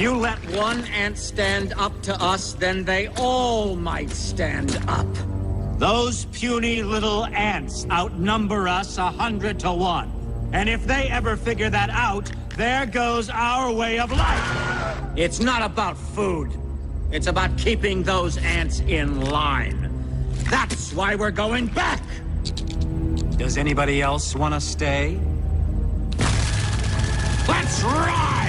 You let one ant stand up to us, then they all might stand up. Those puny little ants outnumber us 100 to 1. And if they ever figure that out, there goes our way of life. It's not about food. It's about keeping those ants in line. That's why we're going back. Does anybody else want to stay? Let's ride!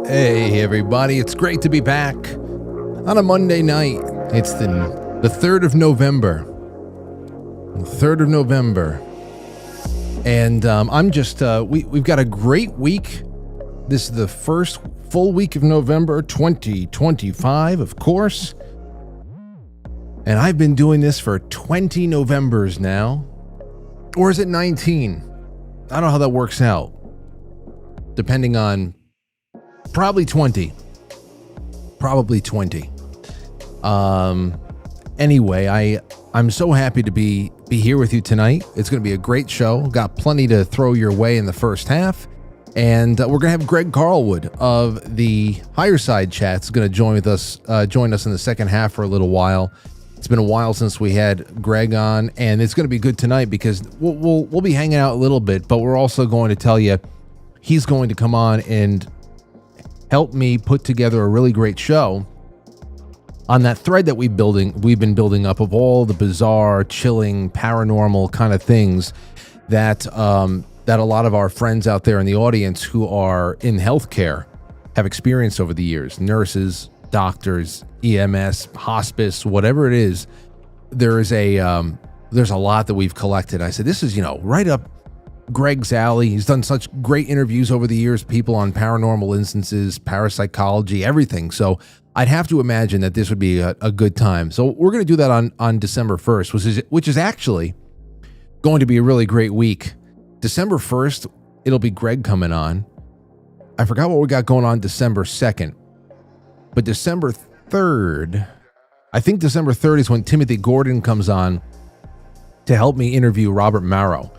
Hey everybody, it's great to be back on a Monday night. It's the 3rd of November. The 3rd of November. And I'm just, we've got a great week. This is the first full week of November 2025, of course. And I've been doing this for 20 Novembers now. Or is it 19? I don't know how that works out. Depending on Probably 20. Anyway, I'm so happy to be here with you tonight. It's going to be a great show. Got plenty to throw your way in the first half. And we're going to have Greg Carlwood of the Higher Side Chats going to join us in the second half for a little while. It's been a while since we had Greg on, and it's going to be good tonight because we'll be hanging out a little bit, but we're also going to tell you he's going to come on and help me put together a really great show on that thread that we've been building up of all the bizarre, chilling, paranormal kind of things that a lot of our friends out there in the audience who are in healthcare have experienced over the years. Nurses, doctors, EMS, hospice, whatever it is. There's a lot that we've collected. I said, this is, right up Greg's alley. He's done such great interviews over the years, people on paranormal instances, parapsychology, everything. So I'd have to imagine that this would be a good time. So we're going to do that on December 1st, which is actually going to be a really great week. December 1st, it'll be Greg coming on. I forgot what we got going on December 2nd. But December 3rd, I think December 3rd is when Timothy Gordon comes on to help me interview Robert Marrow,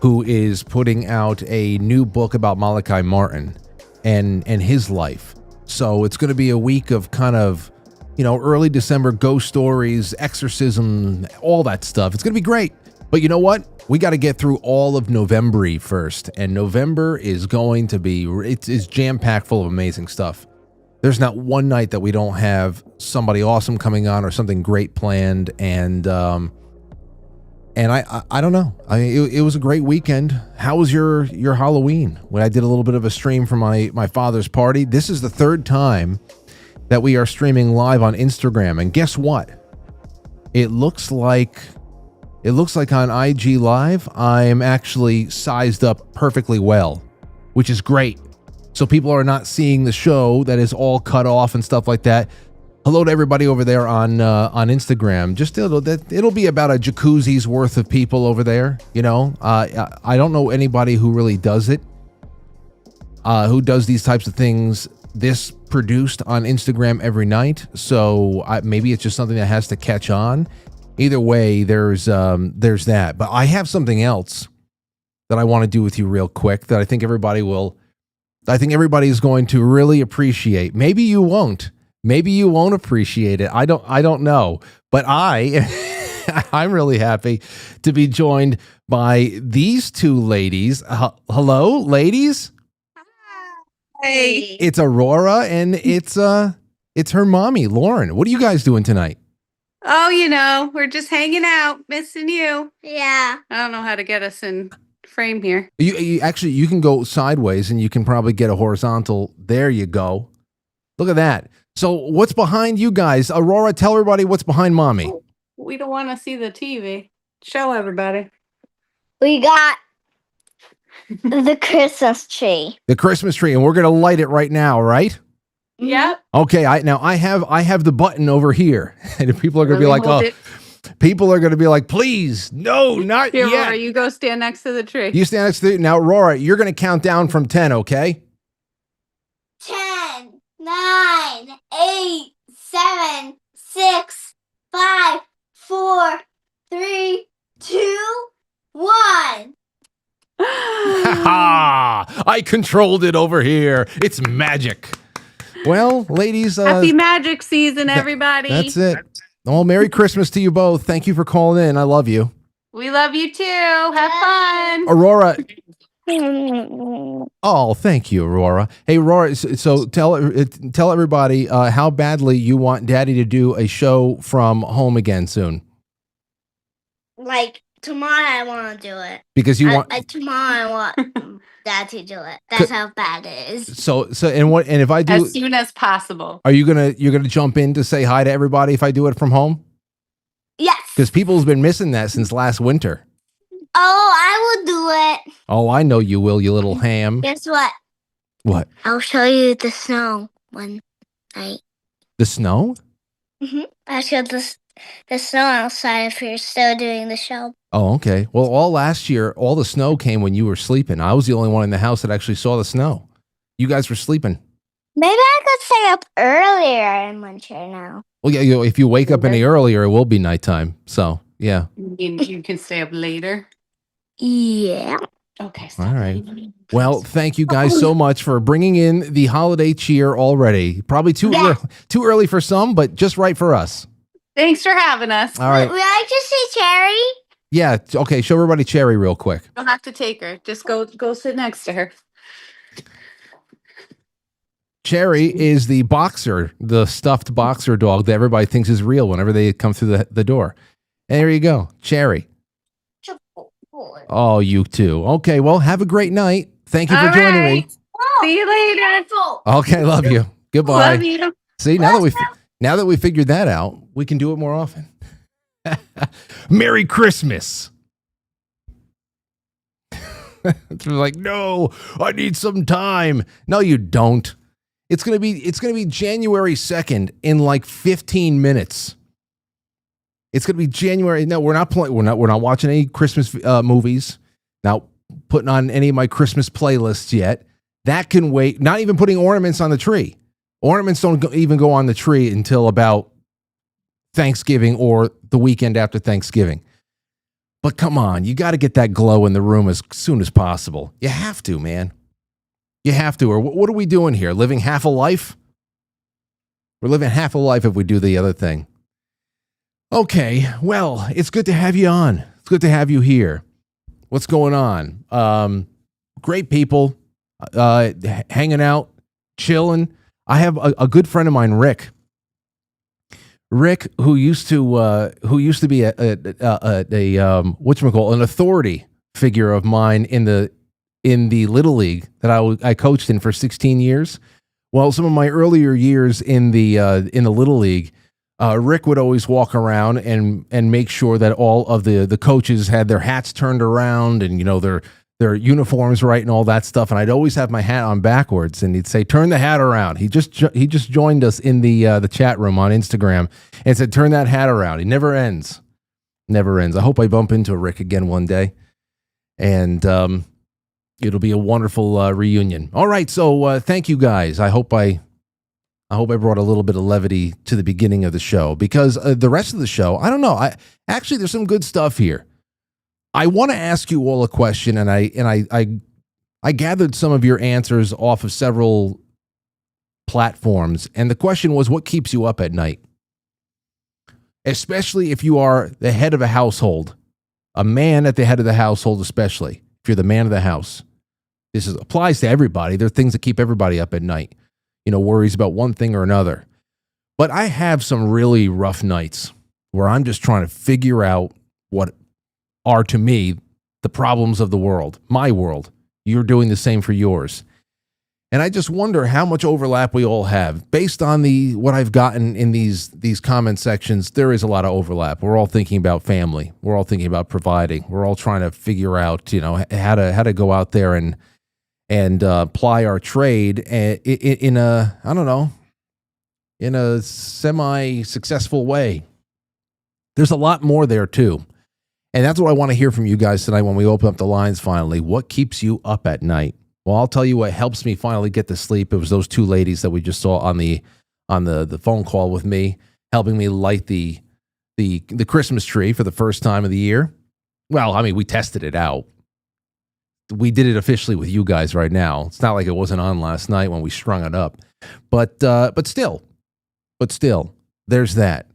who is putting out a new book about Malachi Martin and his life. So it's going to be a week of kind of, early December ghost stories, exorcism, all that stuff. It's going to be great. But you know what? We got to get through all of November first. And November is going to be, it's jam-packed full of amazing stuff. There's not one night that we don't have somebody awesome coming on or something great planned. And I don't know. It was a great weekend. How was your Halloween? When I did a little bit of a stream for my father's party. This is the third time that we are streaming live on Instagram. And guess what? It looks like on IG Live, I'm actually sized up perfectly well, which is great. So people are not seeing the show that is all cut off and stuff like that. Hello to everybody over there on Instagram. Just it'll be about a jacuzzi's worth of people over there. I don't know anybody who really does it, who does these types of things. This produced on Instagram every night, so maybe it's just something that has to catch on. Either way, there's that. But I have something else that I want to do with you real quick that I think everybody is going to really appreciate. Maybe you won't. Maybe you won't appreciate it. I don't know. But I'm really happy to be joined by these two ladies. Hello, ladies. Hey. It's Aurora and it's her mommy, Lauren. What are you guys doing tonight? Oh, we're just hanging out, missing you. Yeah. I don't know how to get us in frame here. You can go sideways and you can probably get a horizontal. There you go. Look at that. So what's behind you guys? Aurora, tell everybody what's behind mommy. We don't want to see the TV. Show everybody. We got the Christmas tree. The Christmas tree, and we're gonna light it right now, right? Yep. Okay. I have the button over here, and people are gonna be Let like, me hold oh, it. people are gonna be like, please, no, not Here, yet. Laura, you go stand next to the tree. You stand next to it. Now, Aurora, you're gonna count down from 10, okay? 10, 9, 8, 7, 6, 5, 4, 3, 2, 1. Ha! I controlled it over here. It's magic. Well, ladies, Happy magic season, everybody. that's it. Well, Merry Christmas to you both. Thank you for calling in. I love you. We love you too. Have fun. Aurora. Oh, thank you, Aurora. Hey, Aurora, so tell everybody how badly you want Daddy to do a show from home again soon. Like tomorrow, I want to do it. Because you want tomorrow, I want Dad to do it. That's how bad it is. so and if I do, As soon as possible. are you're gonna jump in to say hi to everybody if I do it from home? Yes. Because people's been missing that since last winter. Oh, I will do it. Oh, I know you will, you little ham. Guess what? What? I'll show you the snow one night. The snow? I'll show the snow outside if you're still doing the show. Oh, okay. Well, all last year, all the snow came when you were sleeping. I was the only one in the house that actually saw the snow. You guys were sleeping. Maybe I could stay up earlier in my chair now. Well, yeah, if you wake up any earlier, it will be nighttime. So, yeah. You can stay up later. Yeah. Okay. All right. Well, thank you guys so much for bringing in the holiday cheer already. Probably too early for some, but just right for us. Thanks for having us. All right. Would I just say Cherry? Yeah. Okay. Show everybody Cherry real quick. You don't have to take her. Just go sit next to her. Cherry is the boxer, the stuffed boxer dog that everybody thinks is real whenever they come through the door. And there you go. Cherry. Oh, you too. Okay. Well, have a great night. Thank you for joining me. See you later. Okay. Love you. Goodbye. Love you. See, now that we figured that out, we can do it more often. Merry Christmas. It's like, no, I need some time. No, you don't. It's gonna be January 2nd in like 15 minutes. It's gonna be January. No, we're not watching any Christmas movies. Not putting on any of my Christmas playlists yet. That can wait. Not even putting ornaments on the tree. Ornaments don't even go on the tree until about Thanksgiving or the weekend after Thanksgiving. But come on, you got to get that glow in the room as soon as possible. You have to, man. You have to. Or what are we doing here? Living half a life? We're living half a life if we do the other thing. Okay, well, it's good to have you on. It's good to have you here. What's going on? Great people, hanging out, chilling. I have a good friend of mine, Rick. Rick, who used to be a whatchamacallit, an authority figure of mine in the Little League that I coached in for 16 years. Well, some of my earlier years in the Little League, Rick would always walk around and make sure that all of the coaches had their hats turned around and their uniforms right and all that stuff. And I'd always have my hat on backwards, and he'd say, "Turn the hat around." He just joined us in the chat room on Instagram and said, "Turn that hat around." He never ends. Never ends. I hope I bump into Rick again one day, and it'll be a wonderful reunion. All right, so thank you guys. I hope I brought a little bit of levity to the beginning of the show, because the rest of the show, I don't know. Actually, there's some good stuff here. I want to ask you all a question, and I gathered some of your answers off of several platforms, and the question was, what keeps you up at night? Especially if you are the head of a household, a man at the head of the household, especially if you're the man of the house. This applies to everybody. There are things that keep everybody up at night, worries about one thing or another. But I have some really rough nights where I'm just trying to figure out what are, to me, the problems of the world, my world. You're doing the same for yours. And I just wonder how much overlap we all have. Based on what I've gotten in these comment sections, there is a lot of overlap. We're all thinking about family. We're all thinking about providing. We're all trying to figure out, how to go out there and ply our trade in a, I don't know, in a semi-successful way. There's a lot more there too. And that's what I want to hear from you guys tonight when we open up the lines finally. What keeps you up at night? Well, I'll tell you what helps me finally get to sleep. It was those two ladies that we just saw on the phone call with me, helping me light the Christmas tree for the first time of the year. Well, I mean, we tested it out. We did it officially with you guys right now. It's not like it wasn't on last night when we strung it up. But still, there's that.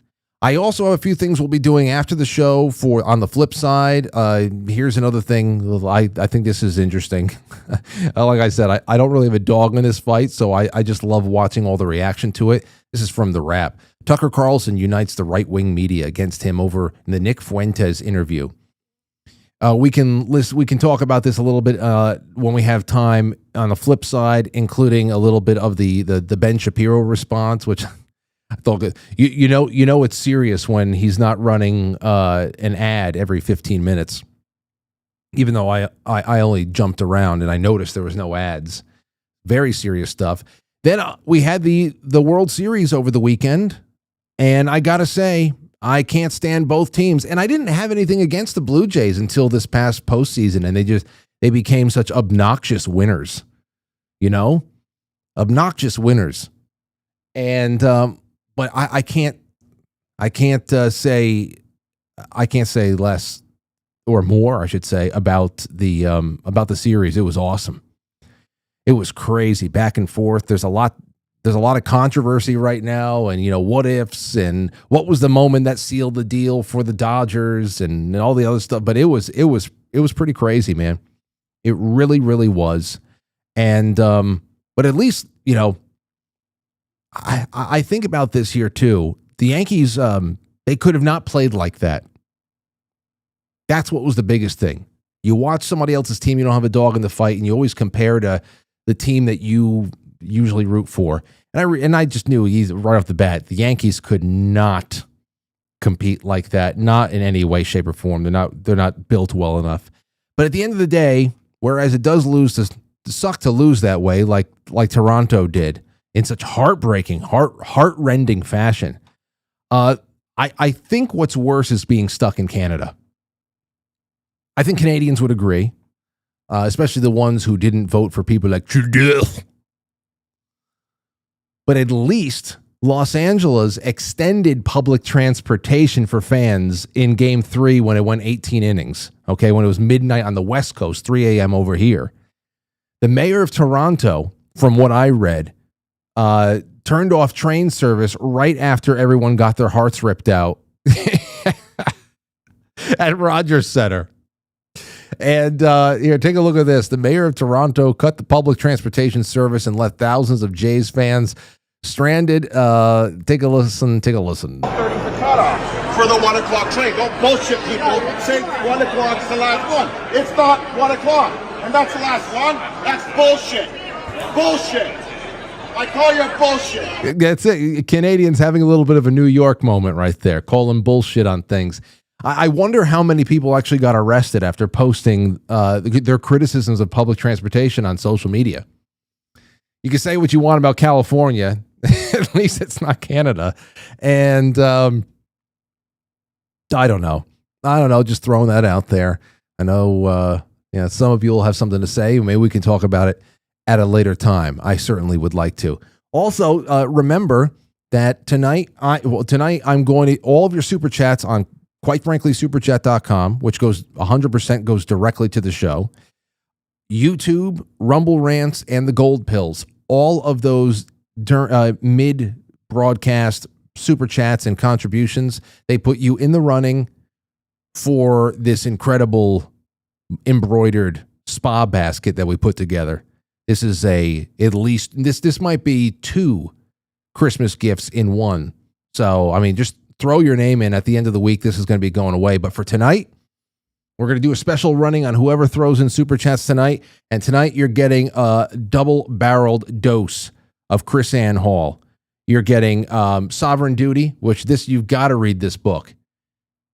I also have a few things we'll be doing after the show on the flip side. Here's another thing. I think this is interesting. Like I said, I don't really have a dog in this fight, so I just love watching all the reaction to it. This is from The Wrap. Tucker Carlson unites the right-wing media against him over the Nick Fuentes interview. We can talk about this a little bit when we have time on the flip side, including a little bit of the Ben Shapiro response, which I thought, you know it's serious when he's not running an ad every 15 minutes. Even though I only jumped around and I noticed there was no ads. Very serious stuff. Then we had the World Series over the weekend, and I gotta say, I can't stand both teams. And I didn't have anything against the Blue Jays until this past postseason, and they became such obnoxious winners. Obnoxious winners. And but I can't say less or more, I should say, about the series. It was awesome. It was crazy, back and forth. There's a lot of controversy right now, and what ifs, and what was the moment that sealed the deal for the Dodgers, and all the other stuff. But it was pretty crazy, man. It really, really was. And but at least I think about this here too. The Yankees, they could have not played like that. That's what was the biggest thing. You watch somebody else's team, you don't have a dog in the fight, and you always compare to the team that you usually root for. And I just knew right off the bat, the Yankees could not compete like that, not in any way, shape, or form. They're not built well enough. But at the end of the day, whereas it does suck to lose that way, like Toronto did, in such heartbreaking, heart-rending fashion. I think what's worse is being stuck in Canada. I think Canadians would agree, especially the ones who didn't vote for people like Trudeau. But at least Los Angeles extended public transportation for fans in Game 3 when it went 18 innings, okay, when it was midnight on the West Coast, 3 a.m. over here. The mayor of Toronto, from what I read, turned off train service right after everyone got their hearts ripped out at Rogers Center. And here, take a look at this. The mayor of Toronto cut the public transportation service and left thousands of Jays fans stranded. Take a listen. 30 is the cutoff for the 1 o'clock train. Don't bullshit people. Say 1 o'clock's the last one. It's not 1 o'clock, and that's the last one. That's bullshit. Bullshit. I call you bullshit. That's it. Canadians having a little bit of a New York moment right there, calling bullshit on things. I wonder how many people actually got arrested after posting their criticisms of public transportation on social media. You can say what you want about California. At least it's not Canada. And I don't know. Just throwing that out there. I know some of you will have something to say. Maybe we can talk about it at a later time. I certainly would like to. Also, remember that tonight I'm going to all of your super chats on quitefranklysuperchat.com, which goes 100% goes directly to the show. YouTube, Rumble Rants, and the Gold Pills. All of those mid-broadcast super chats and contributions, they put you in the running for this incredible embroidered spa basket that we put together. This is this might be 2 Christmas gifts in one. So, I mean, just throw your name in at the end of the week. This is going to be going away. But for tonight, We're going to do a special running on whoever throws in super chats tonight. And tonight you're getting a double-barreled dose of Chris Ann Hall. You're getting Sovereign Duty, which you've got to read this book.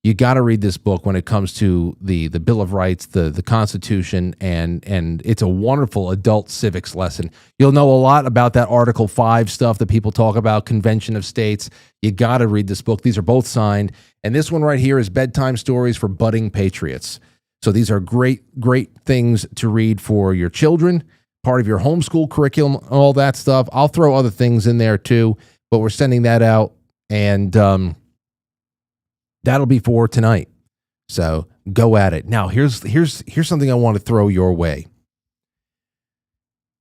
You got to read this book when it comes to the Bill of Rights, the Constitution, and it's a wonderful adult civics lesson. You'll know a lot about that Article 5 stuff that people talk about, Convention of States. You got to read this book. These are both signed. And this one right here is Bedtime Stories for Budding Patriots. So these are great, great things to read for your children, part of your homeschool curriculum, all that stuff. I'll throw other things in there too, but we're sending that out. And that'll be for tonight. So go at it. Now, here's something I want to throw your way.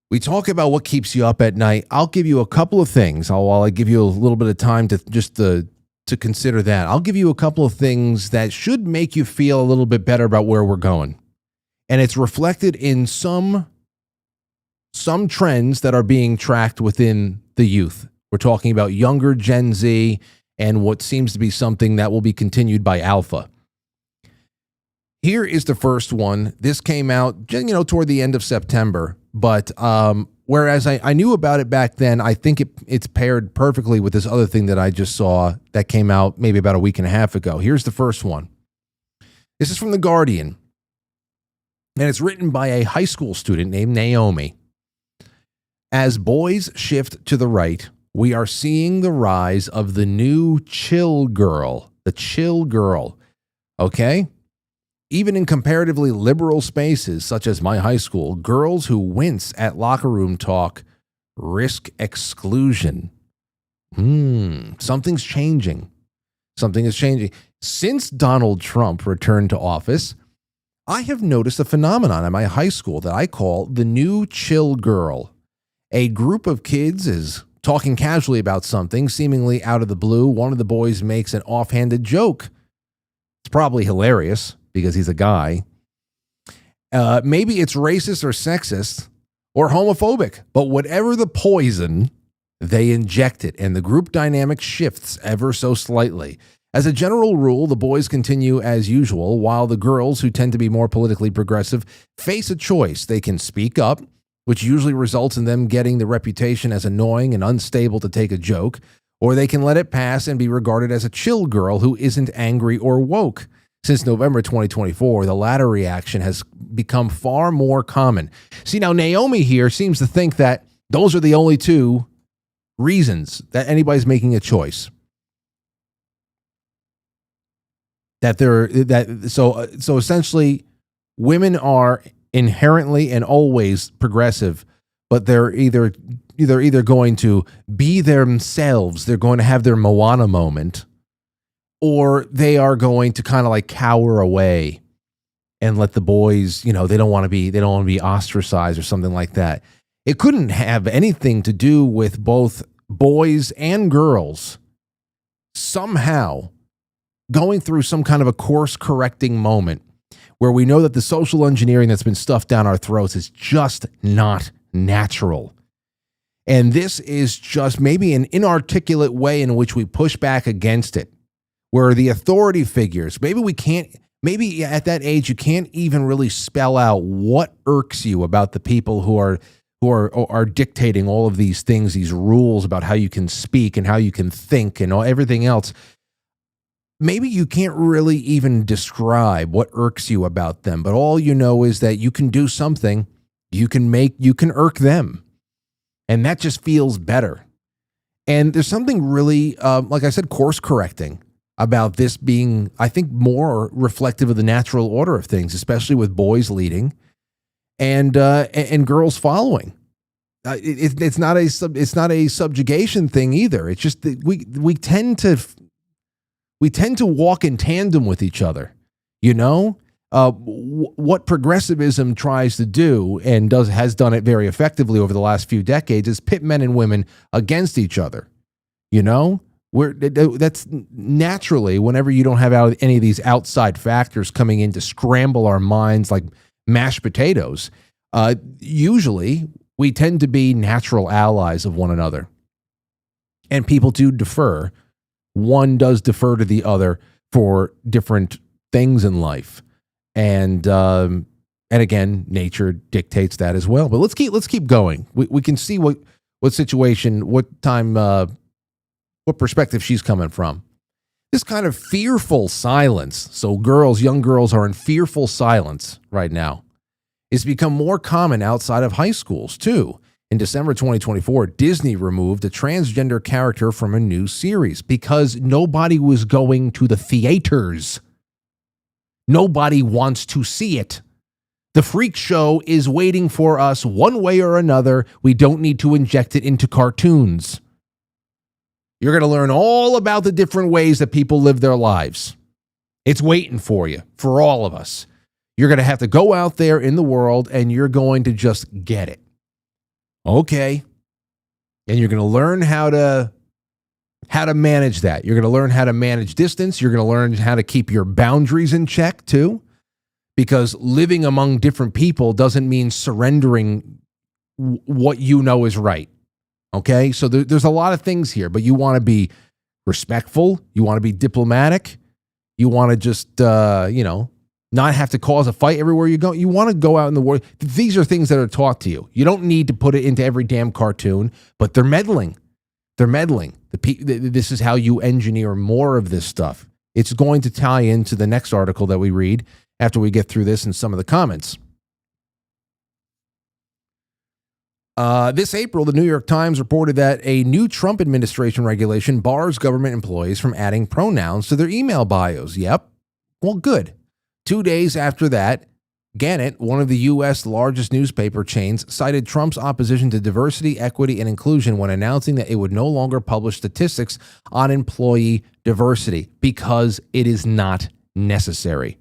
We talk about what keeps you up at night. I'll give you a couple of things. While I give you a little bit of time to consider that, I'll give you a couple of things that should make you feel a little bit better about where we're going. And it's reflected in some trends that are being tracked within the youth. We're talking about younger Gen Z and what seems to be something that will be continued by Alpha. Here is the first one. This came out, toward the end of September, but whereas I knew about it back then, I think it's paired perfectly with this other thing that I just saw that came out maybe about a week and a half ago. Here's the first one. This is from The Guardian, and it's written by a high school student named Naomi. As boys shift to the right, we are seeing the rise of the new chill girl, the chill girl, okay? Even in comparatively liberal spaces, such as my high school, girls who wince at locker room talk risk exclusion. Something's changing. Something is changing. Since Donald Trump returned to office, I have noticed a phenomenon at my high school that I call the new chill girl. A group of kids is talking casually about something, seemingly out of the blue. One of the boys makes an offhanded joke. It's probably hilarious because he's a guy. Maybe it's racist or sexist or homophobic, but whatever the poison, they inject it, and the group dynamic shifts ever so slightly. As a general rule, the boys continue as usual, while the girls, who tend to be more politically progressive, face a choice. They can speak up, which usually results in them getting the reputation as annoying and unstable to take a joke, or they can let it pass and be regarded as a chill girl who isn't angry or woke. Since November 2024, the latter reaction has become far more common. See, now Naomi here seems to think that those are the only two reasons that anybody's making a choice. So essentially, women are inherently and always progressive, but they're either going to be themselves, they're going to have their Moana moment, or they are going to kind of like cower away and let the boys, they don't want to be ostracized or something like that. It couldn't have anything to do with both boys and girls somehow going through some kind of a course correcting moment where we know that the social engineering that's been stuffed down our throats is just not natural. And this is just maybe an inarticulate way in which we push back against it, where the authority figures, maybe at that age, you can't even really spell out what irks you about the people who are dictating all of these things, these rules about how you can speak and how you can think and everything else. Maybe you can't really even describe what irks you about them, but all you know is that you can do something, you can irk them. And that just feels better. And there's something really, like I said, course correcting about this being, I think, more reflective of the natural order of things, especially with boys leading and girls following. It's not a subjugation thing either. It's just that we tend to walk in tandem with each other. What progressivism tries to do and has done it very effectively over the last few decades is pit men and women against each other. That's naturally, whenever you don't have any of these outside factors coming in to scramble our minds like mashed potatoes, usually we tend to be natural allies of one another. And people do defer. One does defer to the other for different things in life. And again, nature dictates that as well. But let's keep going. We can see what situation, what time, what perspective she's coming from. This kind of fearful silence. So young girls are in fearful silence right now. It's become more common outside of high schools too. In December 2024, Disney removed a transgender character from a new series because nobody was going to the theaters. Nobody wants to see it. The freak show is waiting for us one way or another. We don't need to inject it into cartoons. You're going to learn all about the different ways that people live their lives. It's waiting for you, for all of us. You're going to have to go out there in the world and you're going to just get it. Okay. And you're going to learn how to manage that. You're going to learn how to manage distance. You're going to learn how to keep your boundaries in check too. Because living among different people doesn't mean surrendering what you know is right. Okay? So there's a lot of things here, but you want to be respectful. You want to be diplomatic. You want to just, not have to cause a fight everywhere you go. You want to go out in the world. These are things that are taught to you. You don't need to put it into every damn cartoon, but they're meddling. They're meddling. This is how you engineer more of this stuff. It's going to tie into the next article that we read after we get through this and some of the comments. This April, the New York Times reported that a new Trump administration regulation bars government employees from adding pronouns to their email bios. Yep. Well, good. 2 days after that, Gannett, one of the U.S. largest newspaper chains, cited Trump's opposition to diversity, equity, and inclusion when announcing that it would no longer publish statistics on employee diversity because it is not necessary.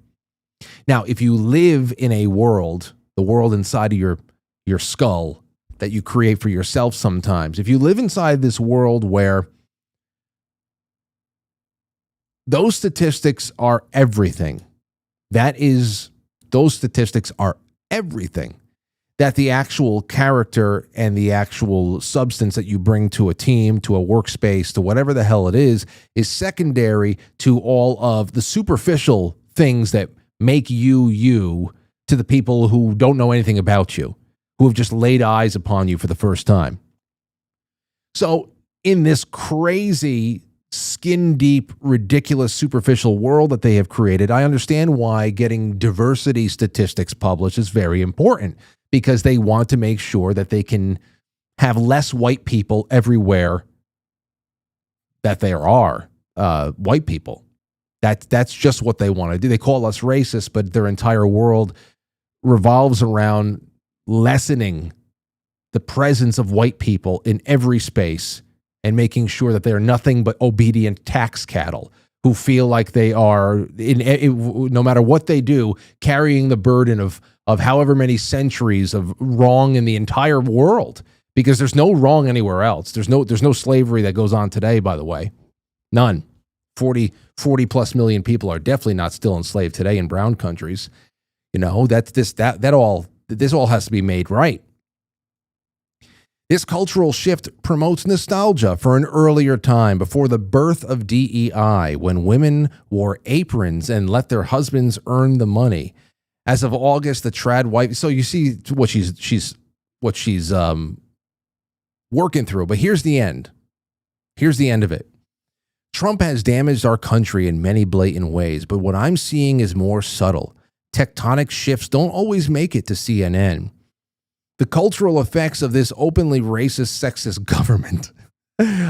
Now, if you live in a world, the world inside of your skull that you create for yourself sometimes, if you live inside this world where those statistics are everything, those statistics are everything, that the actual character and the actual substance that you bring to a team, to a workspace, to whatever the hell it is secondary to all of the superficial things that make you to the people who don't know anything about you, who have just laid eyes upon you for the first time. So in this crazy, skin deep, ridiculous, superficial world that they have created, I understand why getting diversity statistics published is very important, because they want to make sure that they can have less white people everywhere that there are white people. That's just what they want to do. They call us racist, but their entire world revolves around lessening the presence of white people in every space and making sure that they're nothing but obedient tax cattle who feel like they are, no matter what they do, carrying the burden of however many centuries of wrong in the entire world, because there's no wrong anywhere else. There's no slavery that goes on today, by the way. None. 40 plus million people are definitely not still enslaved today in brown countries. This all has to be made right. This cultural shift promotes nostalgia for an earlier time, before the birth of DEI, when women wore aprons and let their husbands earn the money. As of August, the trad wife. So you see what she's working through. But here's the end. Here's the end of it. Trump has damaged our country in many blatant ways, but what I'm seeing is more subtle. Tectonic shifts don't always make it to CNN. The cultural effects of this openly racist, sexist government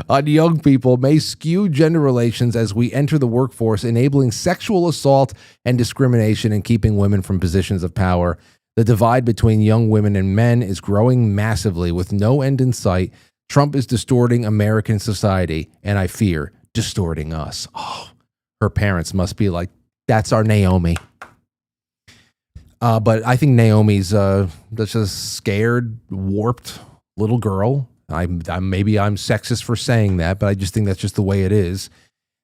on young people may skew gender relations as we enter the workforce, enabling sexual assault and discrimination and keeping women from positions of power. The divide between young women and men is growing massively with no end in sight. Trump is distorting American society, and I fear distorting us. Oh, her parents must be like, that's our Naomi. But I think Naomi's just a scared, warped little girl. Maybe I'm sexist for saying that, but I just think that's just the way it is.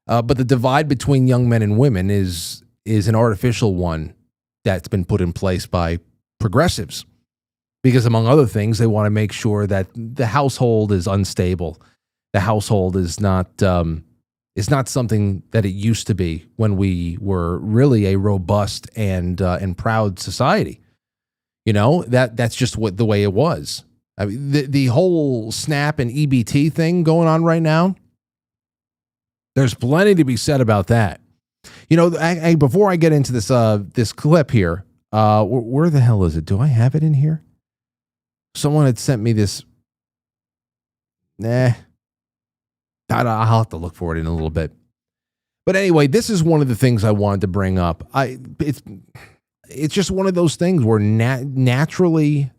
But the divide between young men and women is an artificial one that's been put in place by progressives, because among other things, they want to make sure that the household is unstable. The household is not is not something that it used to be when we were really a robust and proud society. You know, that's just the way it was. I mean, the whole SNAP and EBT thing going on right now, there's plenty to be said about that. You know, before I get into this clip here, where the hell is it? Do I have it in here? Someone had sent me this. I'll have to look for it in a little bit. But anyway, this is one of the things I wanted to bring up. It's just one of those things where naturally,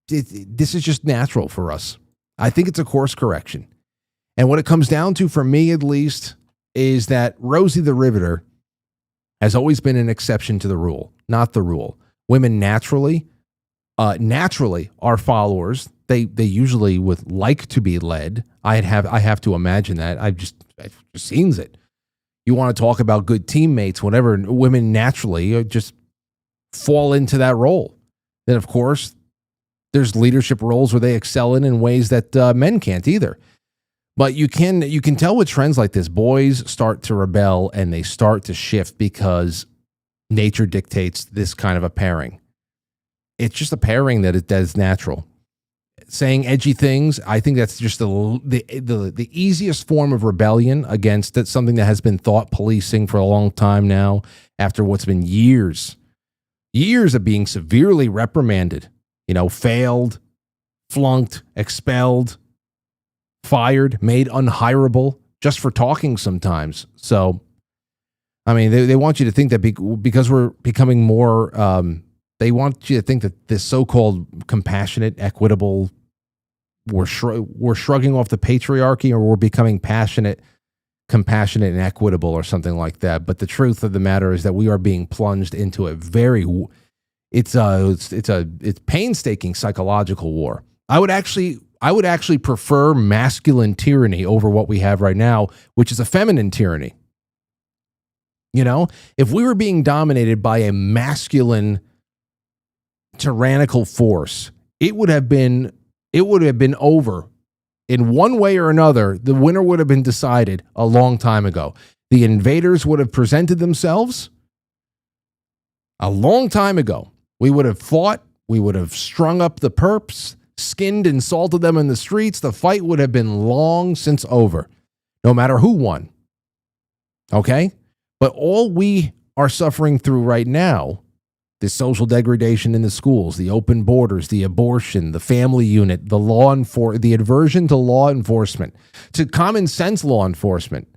this is just natural for us. I think it's a course correction. And what it comes down to, for me at least, is that Rosie the Riveter has always been an exception to the rule, not the rule. Women naturally are followers. They usually would like to be led. I have to imagine that. I've just seen it. You want to talk about good teammates, whatever. Women naturally just fall into that role. Then, of course, there's leadership roles where they excel in ways that men can't either. But you can tell with trends like this, boys start to rebel and they start to shift because nature dictates this kind of a pairing. It's just a pairing that is natural. Saying edgy things, I think that's just the easiest form of rebellion against something that has been thought policing for a long time now, after what's been years of being severely reprimanded, failed, flunked, expelled, fired, made unhireable just for talking sometimes. So, I mean, they want you to think that because we're becoming more, they want you to think that this so-called compassionate, equitable, we're shrugging off the patriarchy, or we're becoming passionate, compassionate, and equitable, or something like that. But the truth of the matter is that we are being plunged into a it's painstaking psychological war. I would actually prefer masculine tyranny over what we have right now, which is a feminine tyranny. If we were being dominated by a masculine tyrannical force, it would have been over in one way or another. The winner would have been decided a long time ago. The invaders would have presented themselves a long time ago. We would have fought. We would have strung up the perps, skinned and salted them in the streets. The fight would have been long since over, no matter who won. Okay? But all we are suffering through right now, the social degradation in the schools, the open borders, the abortion, the family unit, the aversion to law enforcement, to common sense law enforcement,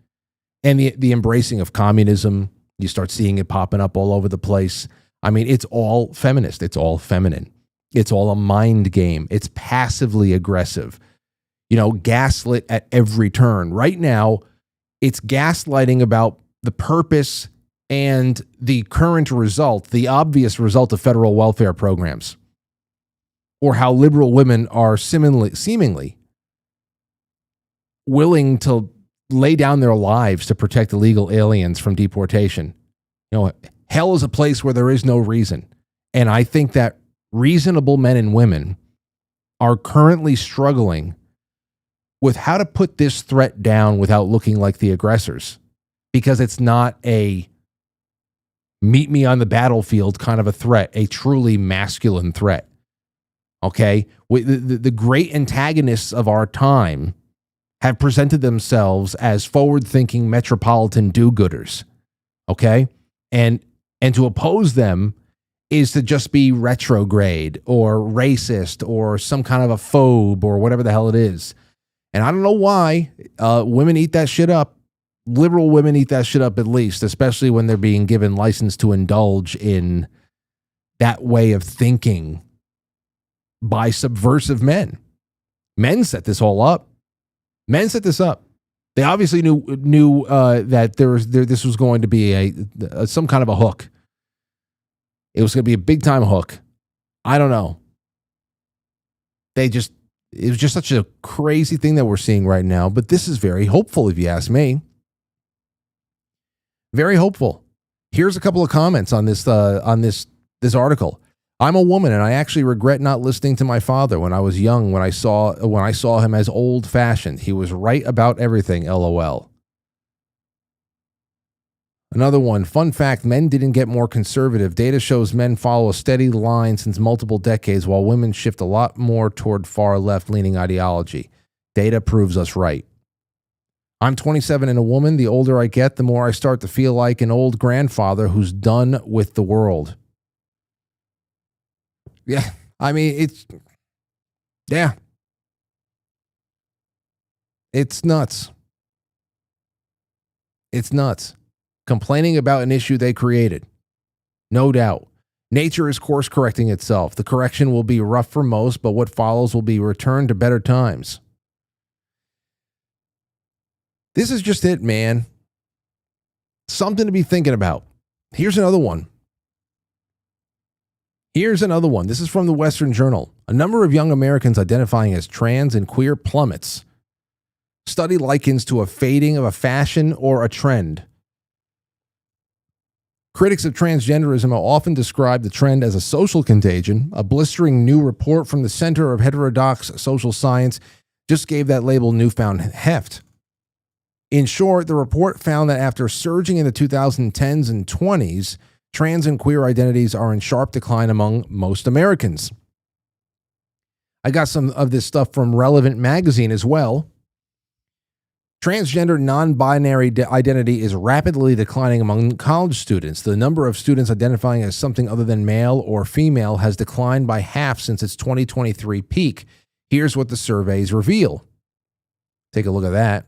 and the embracing of communism. You start seeing it popping up all over the place. I mean, it's all feminist. It's all feminine. It's all a mind game. It's passively aggressive. Gaslit at every turn. Right now, it's gaslighting about the purpose and the current result, the obvious result of federal welfare programs, or how liberal women are seemingly willing to lay down their lives to protect illegal aliens from deportation. Hell is a place where there is no reason. And I think that reasonable men and women are currently struggling with how to put this threat down without looking like the aggressors, because it's not a meet me on the battlefield kind of a threat, a truly masculine threat. Okay? The great antagonists of our time have presented themselves as forward-thinking metropolitan do-gooders. Okay? And to oppose them is to just be retrograde or racist or some kind of a phobe or whatever the hell it is. And I don't know why women eat that shit up. Liberal women eat that shit up, at least, especially when they're being given license to indulge in that way of thinking by subversive men. Men set this all up. Men set this up. They obviously knew that this was going to be some kind of a hook. It was going to be a big time hook. I don't know. It was just such a crazy thing that we're seeing right now. But this is very hopeful, if you ask me. Very hopeful. Here's a couple of comments on this article. I'm a woman, and I actually regret not listening to my father when I was young. When I saw him as old-fashioned, he was right about everything. LOL. Another one. Fun fact, men didn't get more conservative. Data shows men follow a steady line since multiple decades, while women shift a lot more toward far left-leaning ideology. Data proves us right. I'm 27 and a woman. The older I get, the more I start to feel like an old grandfather who's done with the world. Yeah, I mean, it's nuts. It's nuts. Complaining about an issue they created. No doubt. Nature is course correcting itself. The correction will be rough for most, but what follows will be return to better times. This is just it, man. Something to be thinking about. Here's another one. This is from the Western Journal. A number of young Americans identifying as trans and queer plummets. Study likens to a fading of a fashion or a trend. Critics of transgenderism have often described the trend as a social contagion. A blistering new report from the Center of Heterodox Social Science just gave that label newfound heft. In short, the report found that after surging in the 2010s and 20s, trans and queer identities are in sharp decline among most Americans. I got some of this stuff from Relevant Magazine as well. Transgender non-binary identity is rapidly declining among college students. The number of students identifying as something other than male or female has declined by half since its 2023 peak. Here's what the surveys reveal. Take a look at that.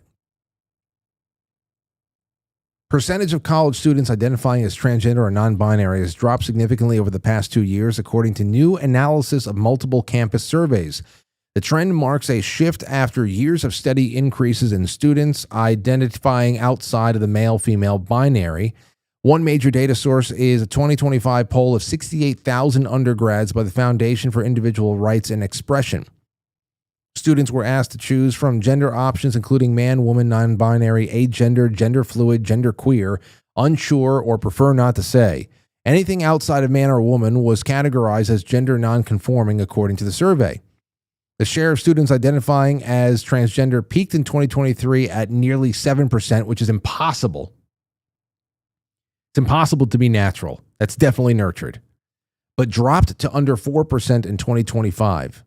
Percentage of college students identifying as transgender or non-binary has dropped significantly over the past 2 years, according to new analysis of multiple campus surveys. The trend marks a shift after years of steady increases in students identifying outside of the male-female binary. One major data source is a 2025 poll of 68,000 undergrads by the Foundation for Individual Rights and Expression. Students were asked to choose from gender options including man, woman, non-binary, agender, gender fluid, gender queer, unsure, or prefer not to say. Anything outside of man or woman was categorized as gender non-conforming according to the survey. The share of students identifying as transgender peaked in 2023 at nearly 7%, which is impossible. It's impossible to be natural. That's definitely nurtured. But dropped to under 4% in 2025.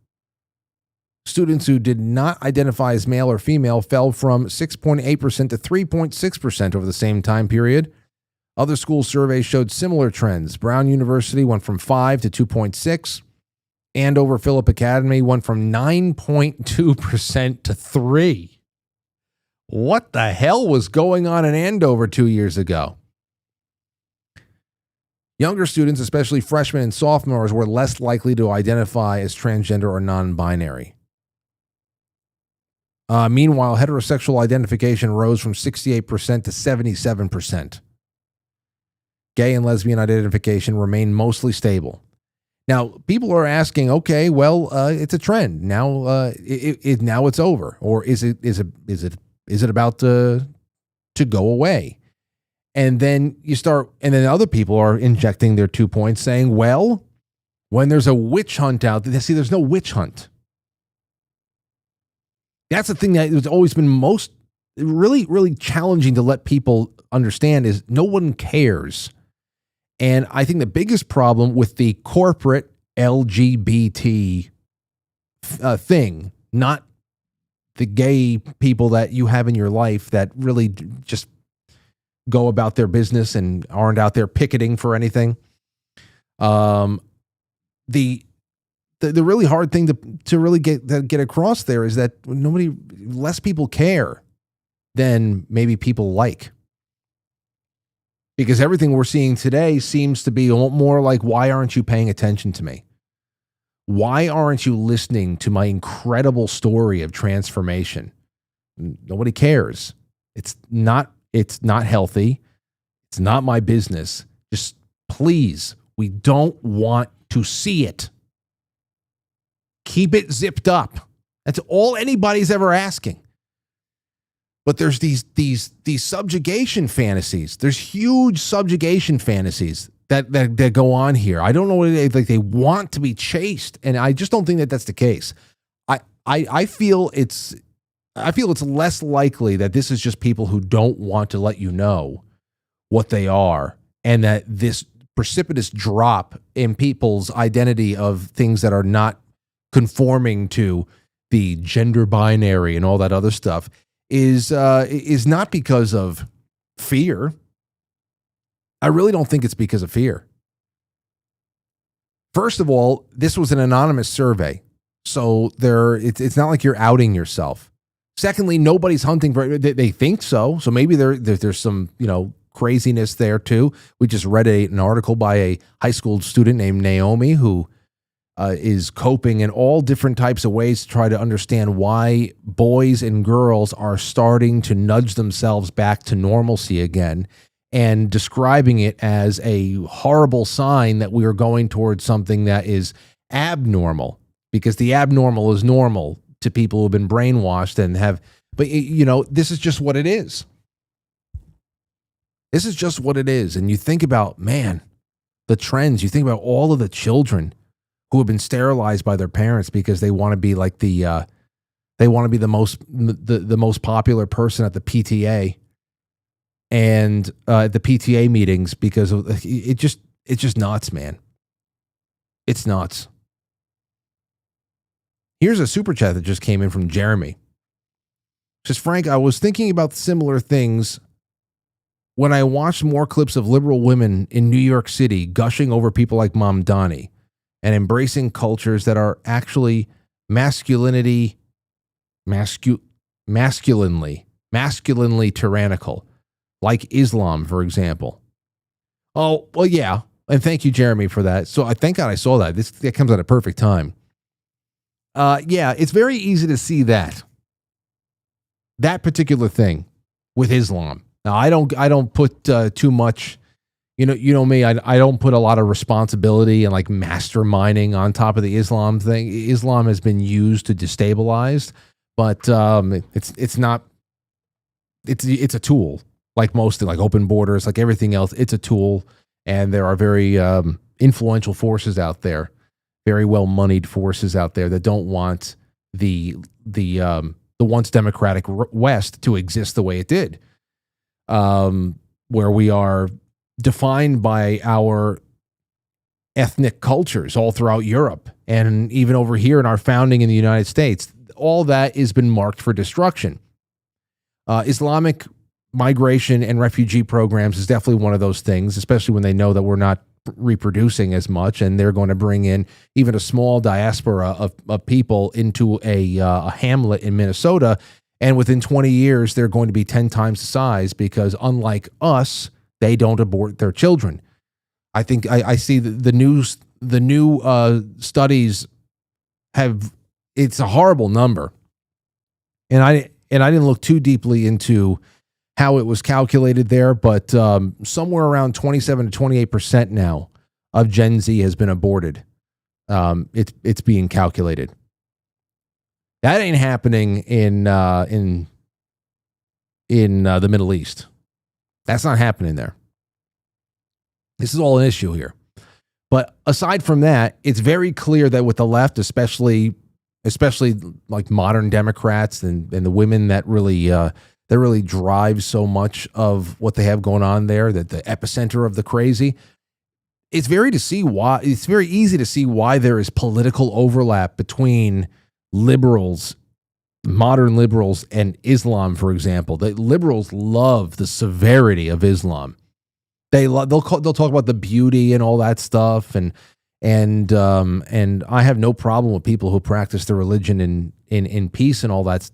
Students who did not identify as male or female fell from 6.8% to 3.6% over the same time period. Other school surveys showed similar trends. Brown University went from 5 to 2.6. Andover Phillip Academy went from 9.2% to 3%. What the hell was going on in Andover 2 years ago? Younger students, especially freshmen and sophomores, were less likely to identify as transgender or non-binary. Meanwhile, heterosexual identification rose from 68% to 77%. Gay and lesbian identification remained mostly stable. Now, people are asking, okay, well, it's a trend. Now, now it's over, or is it about to go away? And then then other people are injecting their 2 points, saying, well, when there's a witch hunt out there, see, there's no witch hunt. That's the thing that has always been most really, really challenging to let people understand is no one cares. And I think the biggest problem with the corporate LGBT thing, not the gay people that you have in your life that really just go about their business and aren't out there picketing for anything. The really hard thing to really get across there is that less people care than maybe people like. Because everything we're seeing today seems to be more like, why aren't you paying attention to me? Why aren't you listening to my incredible story of transformation? Nobody cares. It's not healthy. It's not my business. Just please, we don't want to see it. Keep it zipped up. That's all anybody's ever asking. But there's these subjugation fantasies. There's huge subjugation fantasies that go on here. I don't know what it is. Like, they want to be chased, and I just don't think that that's the case. I feel it's less likely that this is just people who don't want to let you know what they are, and that this precipitous drop in people's identity of things that are not conforming to the gender binary and all that other stuff is not because of fear. I really don't think it's because of fear. First of all, this was an anonymous survey, so it's not like you're outing yourself. Secondly, nobody's hunting for. They think so, so maybe there's some craziness there too. We just read an article by a high school student named Naomi who is coping in all different types of ways to try to understand why boys and girls are starting to nudge themselves back to normalcy again, and describing it as a horrible sign that we are going towards something that is abnormal, because the abnormal is normal to people who have been brainwashed and have, but this is just what it is. This is just what it is. And you think about, man, the trends, you think about all of the children who have been sterilized by their parents because they want to be like the most popular person at the PTA and at the PTA meetings, because it's just nuts, man. It's nuts. Here's a super chat that just came in from Jeremy. Says, Frank, I was thinking about similar things when I watched more clips of liberal women in New York City gushing over people like Mom Donnie and embracing cultures that are actually masculinely tyrannical, like Islam, for example. Oh, well, yeah. And thank you, Jeremy, for that. So I thank God I saw that. That comes at a perfect time. Yeah, it's very easy to see that particular thing with Islam. Now, I don't put too much, you know me, I don't put a lot of responsibility and like masterminding on top of the Islam thing. Islam has been used to destabilize, but it's not, it's a tool, like most, like open borders, like everything else. It's a tool, and there are very influential forces out there, very well moneyed forces out there that don't want the once democratic West to exist the way it did. Where we are defined by our ethnic cultures all throughout Europe, and even over here in our founding in the United States. All that has been marked for destruction. Islamic migration and refugee programs is definitely one of those things, especially when they know that we're not reproducing as much, and they're going to bring in even a small diaspora of people into a hamlet in Minnesota. And within 20 years, they're going to be 10 times the size, because unlike us, they don't abort their children. I think I see the new studies have, it's a horrible number. And I didn't look too deeply into how it was calculated there, but somewhere around 27 to 28% now of Gen Z has been aborted. It's being calculated. That ain't happening in the Middle East. That's not happening there. This is all an issue here. But aside from that, it's very clear that with the left, especially like modern Democrats and the women that really drive so much of what they have going on there, that the epicenter of the crazy, it's very easy to see why there is political overlap between liberals, modern liberals, and Islam, for example. The liberals love the severity of Islam. They'll talk about the beauty and all that stuff, and I have no problem with people who practice their religion in peace and all that.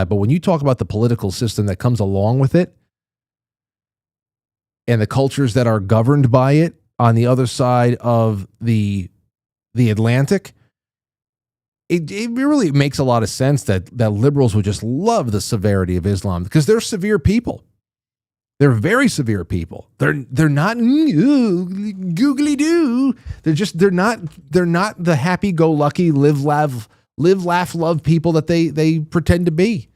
But when you talk about the political system that comes along with it, and the cultures that are governed by it on the other side of the Atlantic, it really makes a lot of sense that liberals would just love the severity of Islam, because they're severe people. They're very severe people. They're not googly doo. They're not the happy-go-lucky live, laugh, love people that they pretend to be.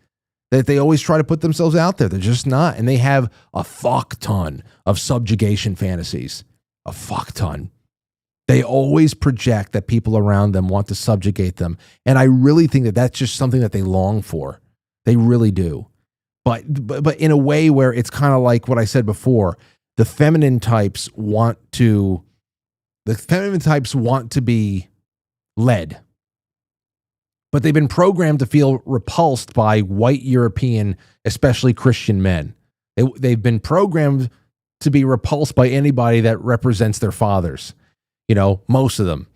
That they always try to put themselves out there. They're just not. And they have a fuck ton of subjugation fantasies. A fuck ton. They always project that people around them want to subjugate them. And I really think that that's just something that they long for. They really do. But in a way where it's kind of like what I said before. the feminine types want to be led, but they've been programmed to feel repulsed by white European, especially Christian men. They've been programmed to be repulsed by anybody that represents their fathers. Most of them.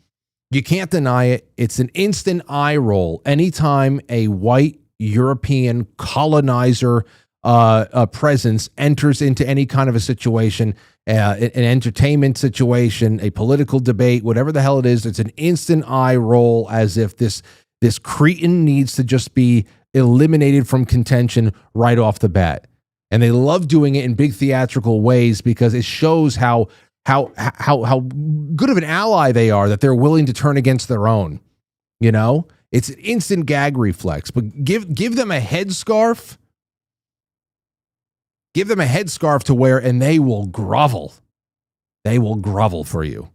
You can't deny it. It's an instant eye roll anytime a white European colonizer presence enters into any kind of a situation, an entertainment situation, a political debate, whatever the hell it is. It's an instant eye roll, as if this cretin needs to just be eliminated from contention right off the bat. And they love doing it in big theatrical ways because it shows how good of an ally they are, that they're willing to turn against their own. It's an instant gag reflex, but give them a headscarf. Give them a headscarf to wear and they will grovel. They will grovel for you.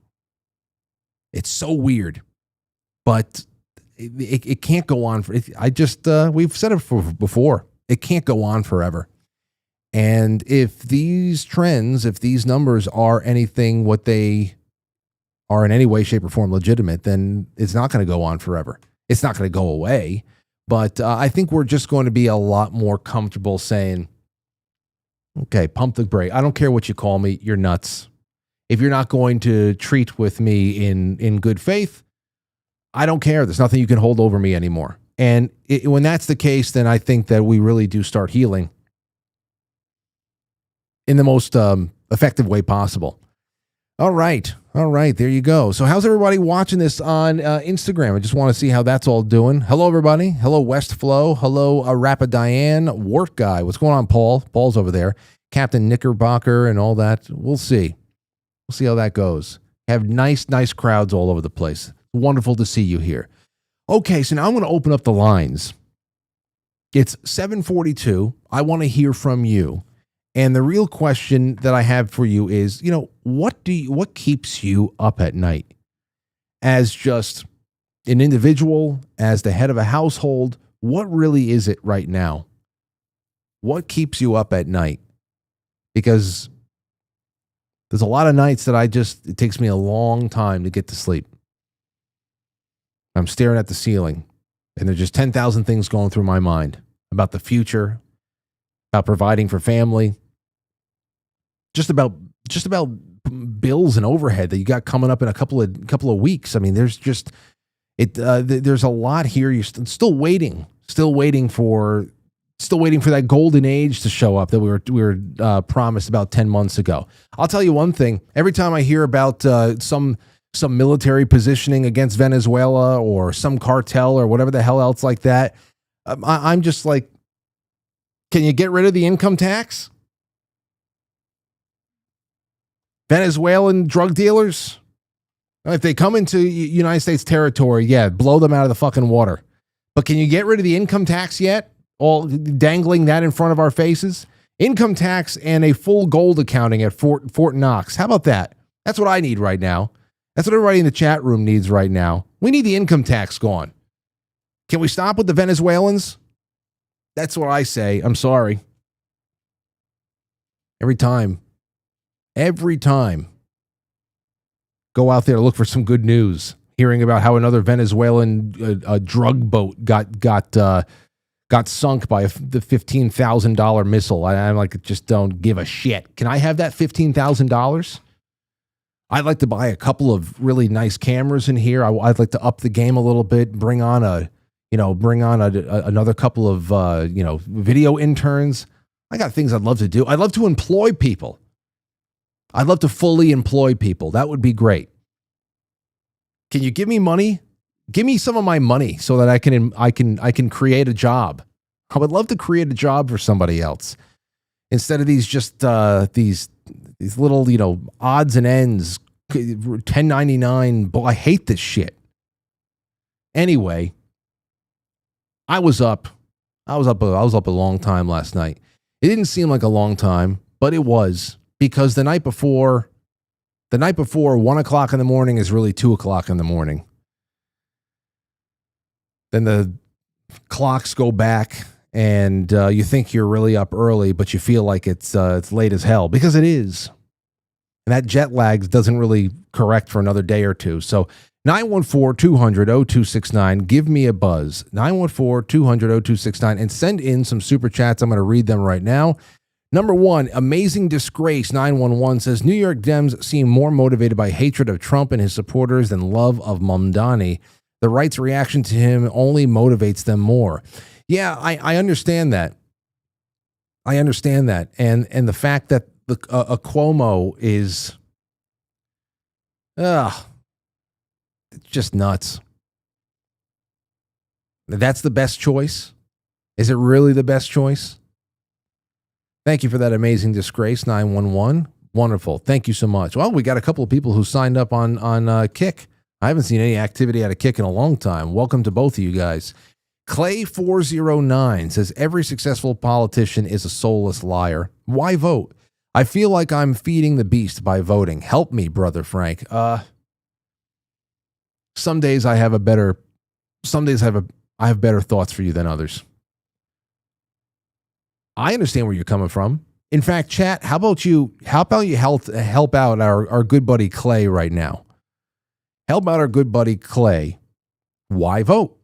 It's so weird, but it can't go on. We've said it before. It can't go on forever. And if these trends, if these numbers are anything what they are in any way, shape, or form legitimate, then it's not going to go on forever. It's not going to go away. But I think we're just going to be a lot more comfortable saying, okay, pump the brake. I don't care what you call me. You're nuts. If you're not going to treat with me in good faith, I don't care. There's nothing you can hold over me anymore. And when that's the case, then I think that we really do start healing in the most effective way possible. All right. There you go. So how's everybody watching this on Instagram? I just want to see how that's all doing. Hello, everybody. Hello, West Flow. Hello, Rapid Diane. Wart Guy. What's going on, Paul? Paul's over there. Captain Knickerbocker and all that. We'll see. We'll see how that goes. Have nice crowds all over the place. Wonderful to see you here. Okay, so now I'm going to open up the lines. It's 7:42. I want to hear from you. And the real question that I have for you is, what keeps you up at night? As just an individual, as the head of a household, what really is it right now? What keeps you up at night? Because there's a lot of nights that it takes me a long time to get to sleep. I'm staring at the ceiling, and there's just 10,000 things going through my mind about the future, about providing for family, just about bills and overhead that you got coming up in a couple of weeks. I mean, there's just there's a lot here. You're still waiting for that golden age to show up that we were promised about 10 months ago. I'll tell you one thing. Every time I hear about some military positioning against Venezuela or some cartel or whatever the hell else like that, I'm just like, can you get rid of the income tax? Venezuelan drug dealers, if they come into United States territory, yeah, blow them out of the fucking water. But can you get rid of the income tax yet? All dangling that in front of our faces? Income tax and a full gold accounting at Fort Knox. How about that? That's what I need right now. That's what everybody in the chat room needs right now. We need the income tax gone. Can we stop with the Venezuelans? That's what I say. I'm sorry. Every time, go out there to look for some good news. Hearing about how another Venezuelan drug boat got sunk by the $15,000 missile. I'm like, just don't give a shit. Can I have that $15,000? I'd like to buy a couple of really nice cameras in here. I'd like to up the game a little bit. Bring on another couple of video interns. I got things I'd love to do. I'd love to employ people. I'd love to fully employ people. That would be great. Can you give me money? Give me some of my money so that I can create a job. I would love to create a job for somebody else instead of these little odds and ends 1099. I hate this shit. Anyway, I was up a long time last night. It didn't seem like a long time, but it was. Because the night before 1 o'clock in the morning is really 2 o'clock in the morning. Then the clocks go back and you think you're really up early, but you feel like it's late as hell, because it is. And that jet lag doesn't really correct for another day or two. So 914-200-0269. Give me a buzz. 914-200-0269. And send in some super chats. I'm going to read them right now. Number one, Amazing Disgrace 911 says, New York Dems seem more motivated by hatred of Trump and his supporters than love of Mamdani. The right's reaction to him only motivates them more. Yeah, I understand that. I understand that. And the fact that a Cuomo is it's just nuts. That's the best choice? Is it really the best choice? Thank you for that Amazing Disgrace 911. Wonderful. Thank you so much. Well, we got a couple of people who signed up on Kick. I haven't seen any activity out of Kick in a long time. Welcome to both of you guys. Clay409 says, every successful politician is a soulless liar. Why vote? I feel like I'm feeding the beast by voting. Help me, brother Frank. Some days I have better thoughts for you than others. I understand where you're coming from. In fact, chat, how about you help out our good buddy Clay right now? Help out our good buddy Clay. Why vote?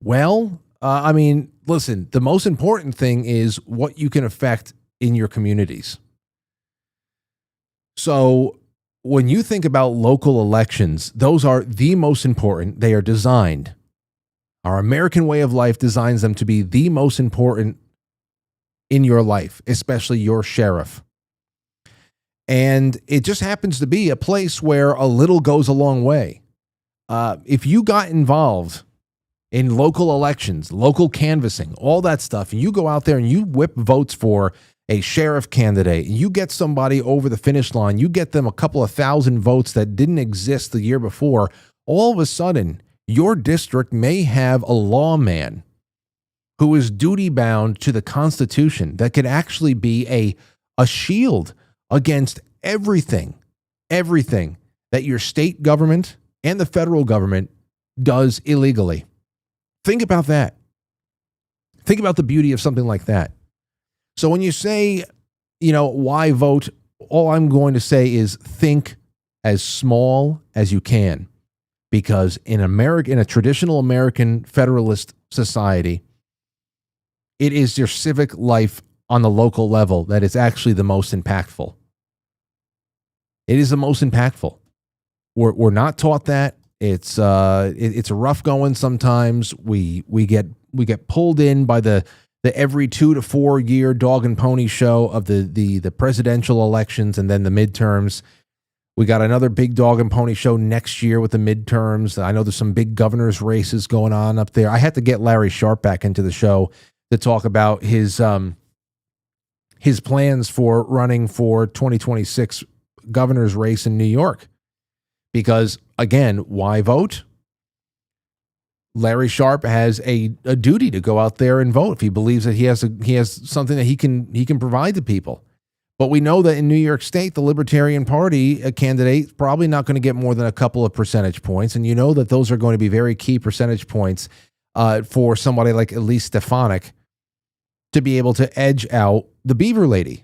Well, listen, the most important thing is what you can affect in your communities. So when you think about local elections, those are the most important. They are designed. Our American way of life designs them to be the most important in your life, especially your sheriff. And it just happens to be a place where a little goes a long way. If you got involved in local elections, local canvassing, all that stuff, and you go out there and you whip votes for a sheriff candidate, and you get somebody over the finish line, you get them a couple of thousand votes that didn't exist the year before, all of a sudden, your district may have a lawman who is duty-bound to the Constitution that could actually be a shield against everything that your state government and the federal government does illegally. Think about that. Think about the beauty of something like that. So when you say, why vote, all I'm going to say is think as small as you can. Because in a traditional American Federalist society, it is your civic life on the local level that is actually the most impactful. It is the most impactful. We're not taught that. It's rough going sometimes. We get pulled in by the every 2 to 4 year dog and pony show of the presidential elections and then the midterms. We got another big dog and pony show next year with the midterms. I know there's some big governor's races going on up there. I had to get Larry Sharp back into the show to talk about his plans for running for 2026 governor's race in New York. Because, again, why vote? Larry Sharp has a duty to go out there and vote if he believes that he has something that he can provide to people. But we know that in New York State, the Libertarian Party candidate is probably not going to get more than a couple of percentage points. And you know that those are going to be very key percentage points for somebody like Elise Stefanik to be able to edge out the Beaver lady,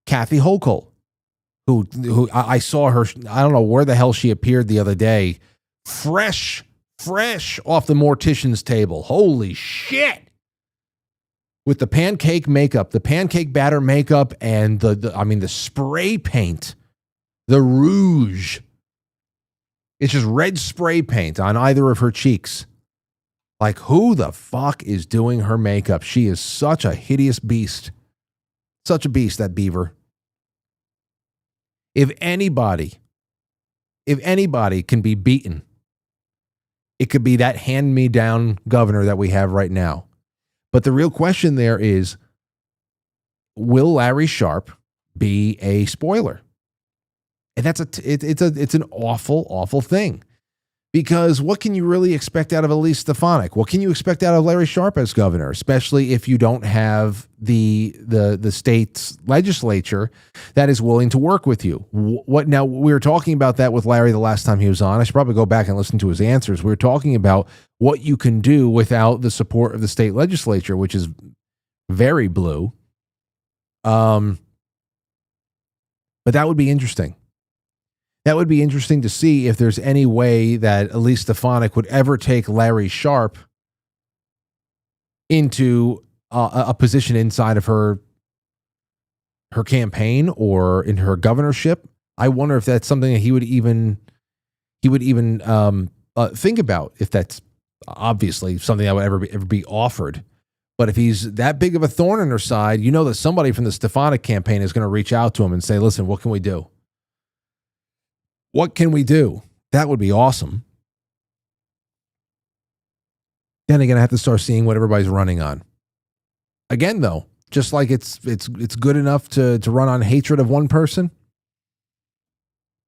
Kathy Hochul, who I saw her. I don't know where the hell she appeared the other day. Fresh off the mortician's table. Holy shit. With the pancake makeup, the pancake batter makeup, and the spray paint, the rouge. It's just red spray paint on either of her cheeks. Like, who the fuck is doing her makeup? She is such a hideous beast. Such a beast, that Beaver. If anybody can be beaten, it could be that hand-me-down governor that we have right now. But the real question there is, will Larry Sharp be a spoiler? And it's an awful thing. Because what can you really expect out of Elise Stefanik? What can you expect out of Larry Sharp as governor, especially if you don't have the state's legislature that is willing to work with you? Now, we were talking about that with Larry the last time he was on. I should probably go back and listen to his answers. We were talking about what you can do without the support of the state legislature, which is very blue. But that would be interesting. That would be interesting to see if there's any way that Elise Stefanik would ever take Larry Sharpe into a position inside of her campaign or in her governorship. I wonder if that's something that he would even think about, if that's obviously something that would ever be offered. But if he's that big of a thorn in her side, you know that somebody from the Stefanik campaign is going to reach out to him and say, listen, what can we do? What can we do? That would be awesome. Then again, I have to start seeing what everybody's running on. Again, though, just like it's good enough to run on hatred of one person,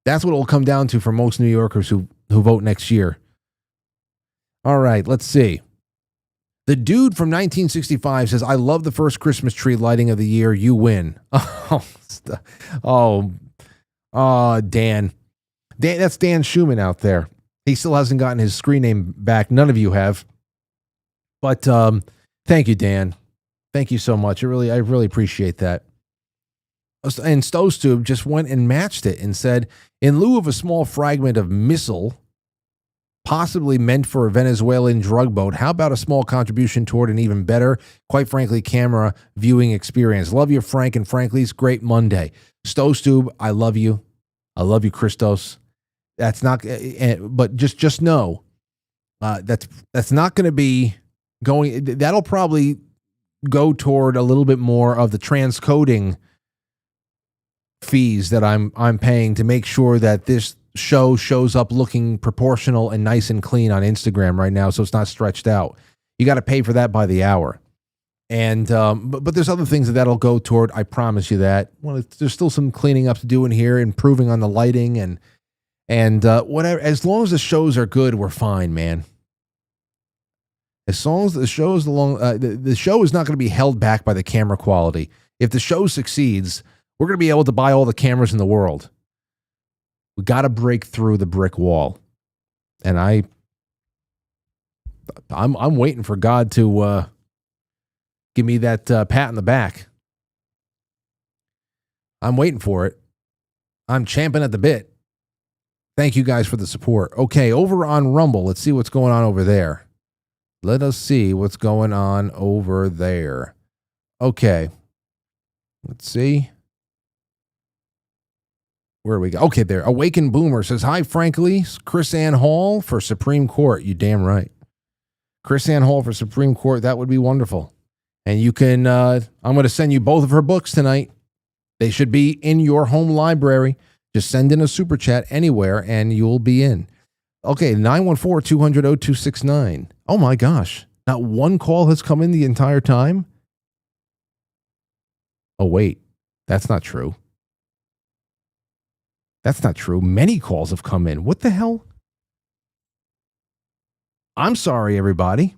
that's what it'll come down to for most New Yorkers who vote next year. All right, let's see. The dude from 1965 says, I love the first Christmas tree lighting of the year. You win. Oh, Dan. That's Dan Schumann out there. He still hasn't gotten his screen name back. None of you have. But thank you, Dan. Thank you so much. I really appreciate that. And Stowstube just went and matched it and said, in lieu of a small fragment of missile, possibly meant for a Venezuelan drug boat, how about a small contribution toward an even better, quite frankly, camera viewing experience? Love you, Frank and Frankly's. Great Monday. Stowstube, I love you. I love you, Christos. That's not, but just know that's not going to be going. That'll probably go toward a little bit more of the transcoding fees that I'm paying to make sure that this show shows up looking proportional and nice and clean on Instagram right now, so it's not stretched out. You got to pay for that by the hour. And but there's other things that'll go toward. I promise you that. Well, there's still some cleaning up to do in here, improving on the lighting and whatever. As long as the shows are good, we're fine, man. As long as the show is the show is not going to be held back by the camera quality. If the show succeeds, we're going to be able to buy all the cameras in the world. We got to break through the brick wall, and I'm waiting for God to give me that pat in the back. I'm waiting for it. I'm champing at the bit. Thank you guys for the support. Okay, over on Rumble, let's see what's going on over there. Let us see what's going on over there. Okay. Let's see. Where we go? Okay, there. Awakened Boomer says, hi, Frankly. Chris Ann Hall for Supreme Court. You damn right. Chris Ann Hall for Supreme Court. That would be wonderful. And you can, I'm going to send you both of her books tonight. They should be in your home library. Just send in a super chat anywhere and you'll be in. Okay, 914-200-0269. Oh my gosh. Not one call has come in the entire time? Oh, wait. That's not true. That's not true. Many calls have come in. What the hell? I'm sorry, everybody.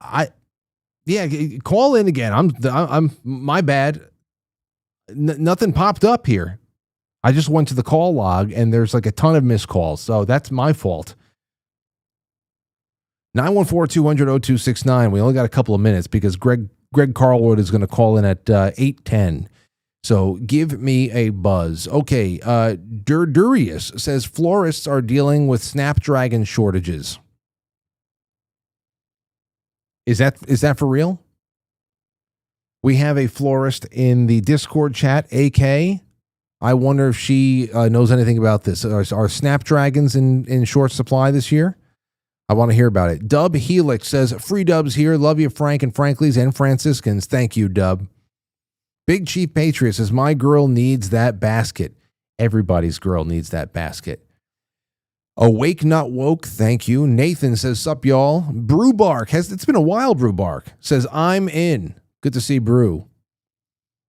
Call in again. I'm my bad. Nothing popped up here. I just went to the call log and there's like a ton of missed calls. So that's my fault. 914-200-0269. We only got a couple of minutes because Greg Carlwood is going to call in at 8:10. So give me a buzz. Okay. Durdurius says florists are dealing with Snapdragon shortages. Is that for real? We have a florist in the Discord chat, AK. I wonder if she knows anything about this. Are Snapdragons in short supply this year? I want to hear about it. Dub Helix says, free dubs here. Love you, Frank and Franklies and Franciscans. Thank you, Dub. Big Chief Patriot says, my girl needs that basket. Everybody's girl needs that basket. Awake Not Woke, thank you. Nathan says, sup, y'all. Brew Bark, it's been a while, Brew Bark, says, I'm in. Good to see Brew.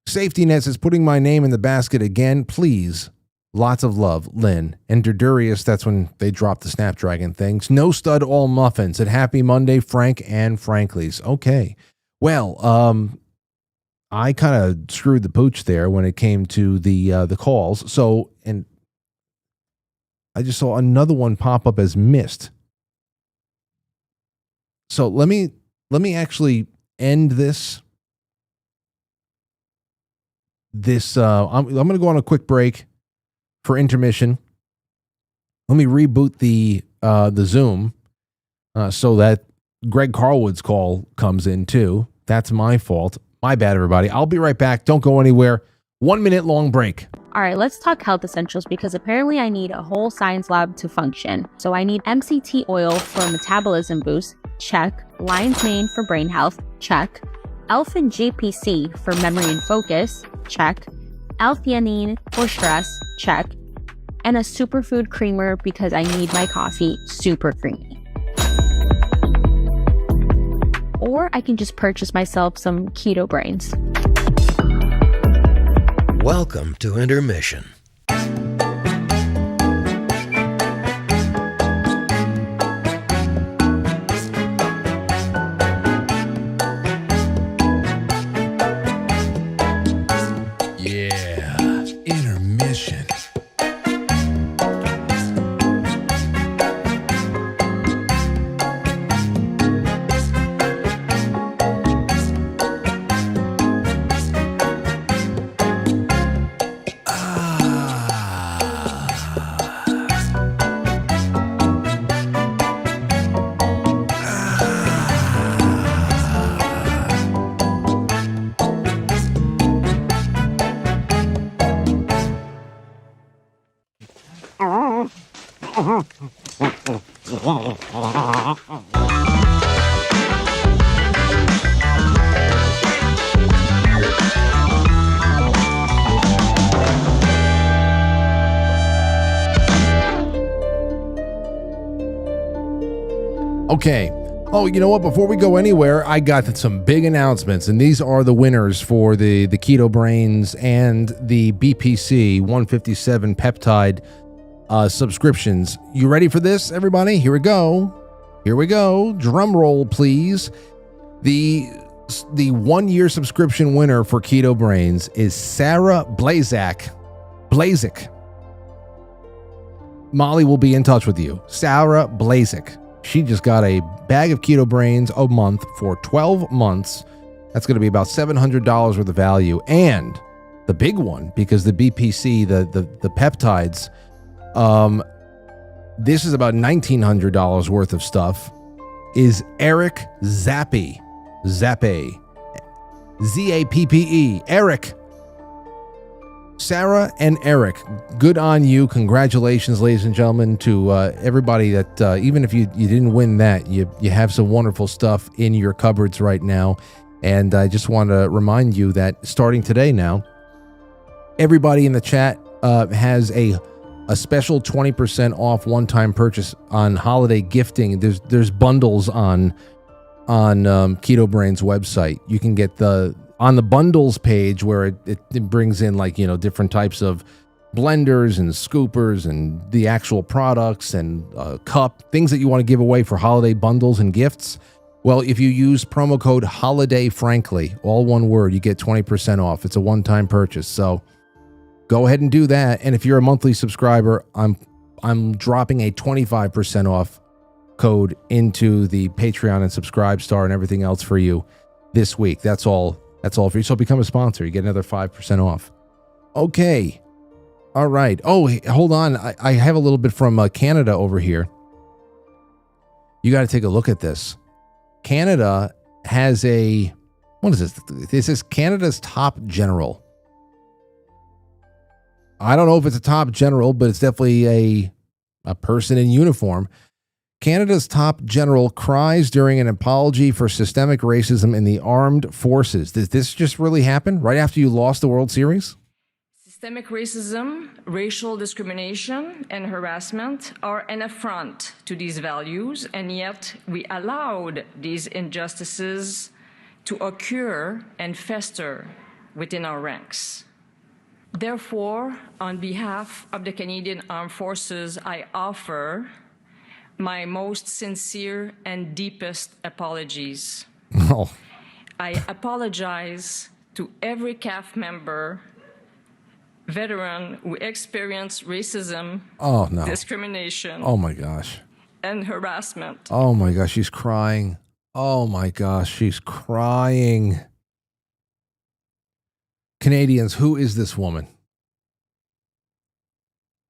Safety Net says, putting my name in the basket again, please. Lots of love, Lynn. And Durdurius, that's when they dropped the Snapdragon things. No Stud All Muffins. And happy Monday, Frank and Franklies. Okay. Well, I kind of screwed the pooch there when it came to the calls. So, and I just saw another one pop up as missed. So let me actually end this. this, I'm going to go on a quick break for intermission. Let me reboot the Zoom so that Greg Carlwood's call comes in too. That's my fault. My bad, everybody. I'll be right back. Don't go anywhere. 1 minute long break. All right, let's talk health essentials because apparently I need a whole science lab to function. So I need MCT oil for metabolism boost, check. Lion's mane for brain health, check. Elfin GPC for memory and focus, check. L-theanine for stress, check. And a superfood creamer because I need my coffee super creamy. Or I can just purchase myself some Keto Brainz. Welcome to Intermission. Yeah, intermission. Okay. Oh, you know what? Before we go anywhere, I got some big announcements, and these are the winners for the Keto Brainz and the BPC 157 peptide subscriptions. You ready for this, everybody? Here we go. Here we go. Drum roll, please. The 1 year subscription winner for Keto Brainz is Sarah Blazak. Molly will be in touch with you. Sarah Blazak. She just got a bag of Keto Brainz a month for 12 months. That's going to be about $700 worth of value. And the big one, because the BPC, the peptides, this is about $1,900 worth of stuff, is Eric Zappe. Zappe. Z-A-P-P-E. Eric. Sarah and Eric, good on you. Congratulations, ladies and gentlemen, to everybody that, even if you didn't win that, you have some wonderful stuff in your cupboards right now. And I just want to remind you that starting today now, everybody in the chat has a special 20% off one-time purchase on holiday gifting. There's bundles on Keto Brainz website. You can get on the bundles page where it brings in, like, different types of blenders and scoopers and the actual products and cup, things that you want to give away for holiday bundles and gifts. Well, if you use promo code Holiday Frankly, all one word, you get 20% off. It's a one-time purchase. So go ahead and do that. And if you're a monthly subscriber, I'm dropping a 25% off code into the Patreon and Subscribe Star and everything else for you this week. That's all for you. So become a sponsor. You get another 5% off. Okay. All right. Oh, hold on. I have a little bit from Canada over here. You got to take a look at this. Canada has what is this? This is Canada's top general. I don't know if it's a top general, but it's definitely a person in uniform. Canada's top general cries during an apology for systemic racism in the armed forces. Did this just really happen right after you lost the World Series? Systemic racism, racial discrimination, and harassment are an affront to these values, and yet we allowed these injustices to occur and fester within our ranks. Therefore, on behalf of the Canadian Armed Forces, I offer my most sincere and deepest apologies. Oh. I apologize to every CAF member, veteran who experienced racism, discrimination, oh my gosh, and harassment. Oh my gosh, she's crying. Oh my gosh, she's crying. Canadians, who is this woman?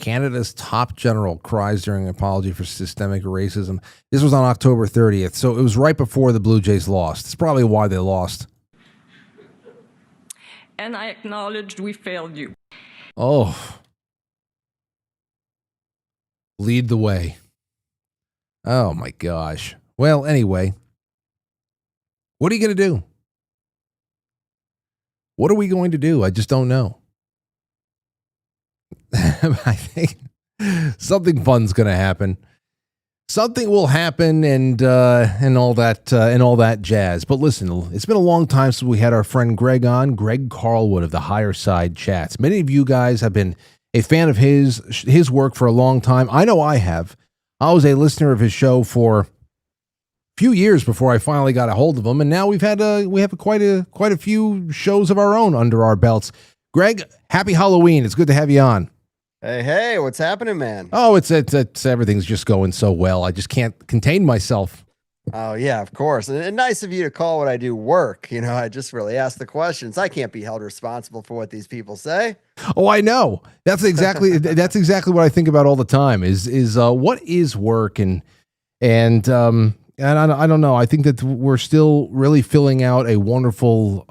Canada's top general cries during an apology for systemic racism. This was on October 30th, so it was right before the Blue Jays lost. It's probably why they lost. And I acknowledged we failed you. Oh. Lead the way. Oh, my gosh. Well, anyway, what are you going to do? What are we going to do? I just don't know. I think something fun's going to happen. Something will happen, and all that jazz. But listen, it's been a long time since we had our friend Greg on, Greg Carlwood of the Higher Side Chats. Many of you guys have been a fan of his work for a long time. I know I have. I was a listener of his show for a few years before I finally got a hold of him, and now we have quite a few shows of our own under our belts. Greg, happy Halloween! It's good to have you on. Hey, what's happening, man? Oh, it's everything's just going so well. I just can't contain myself. Oh, yeah, of course. And nice of you to call what I do work. You know, I just really ask the questions. I can't be held responsible for what these people say. Oh, I know. That's exactly what I think about all the time is what is work and I don't know. I think that we're still really filling out a wonderful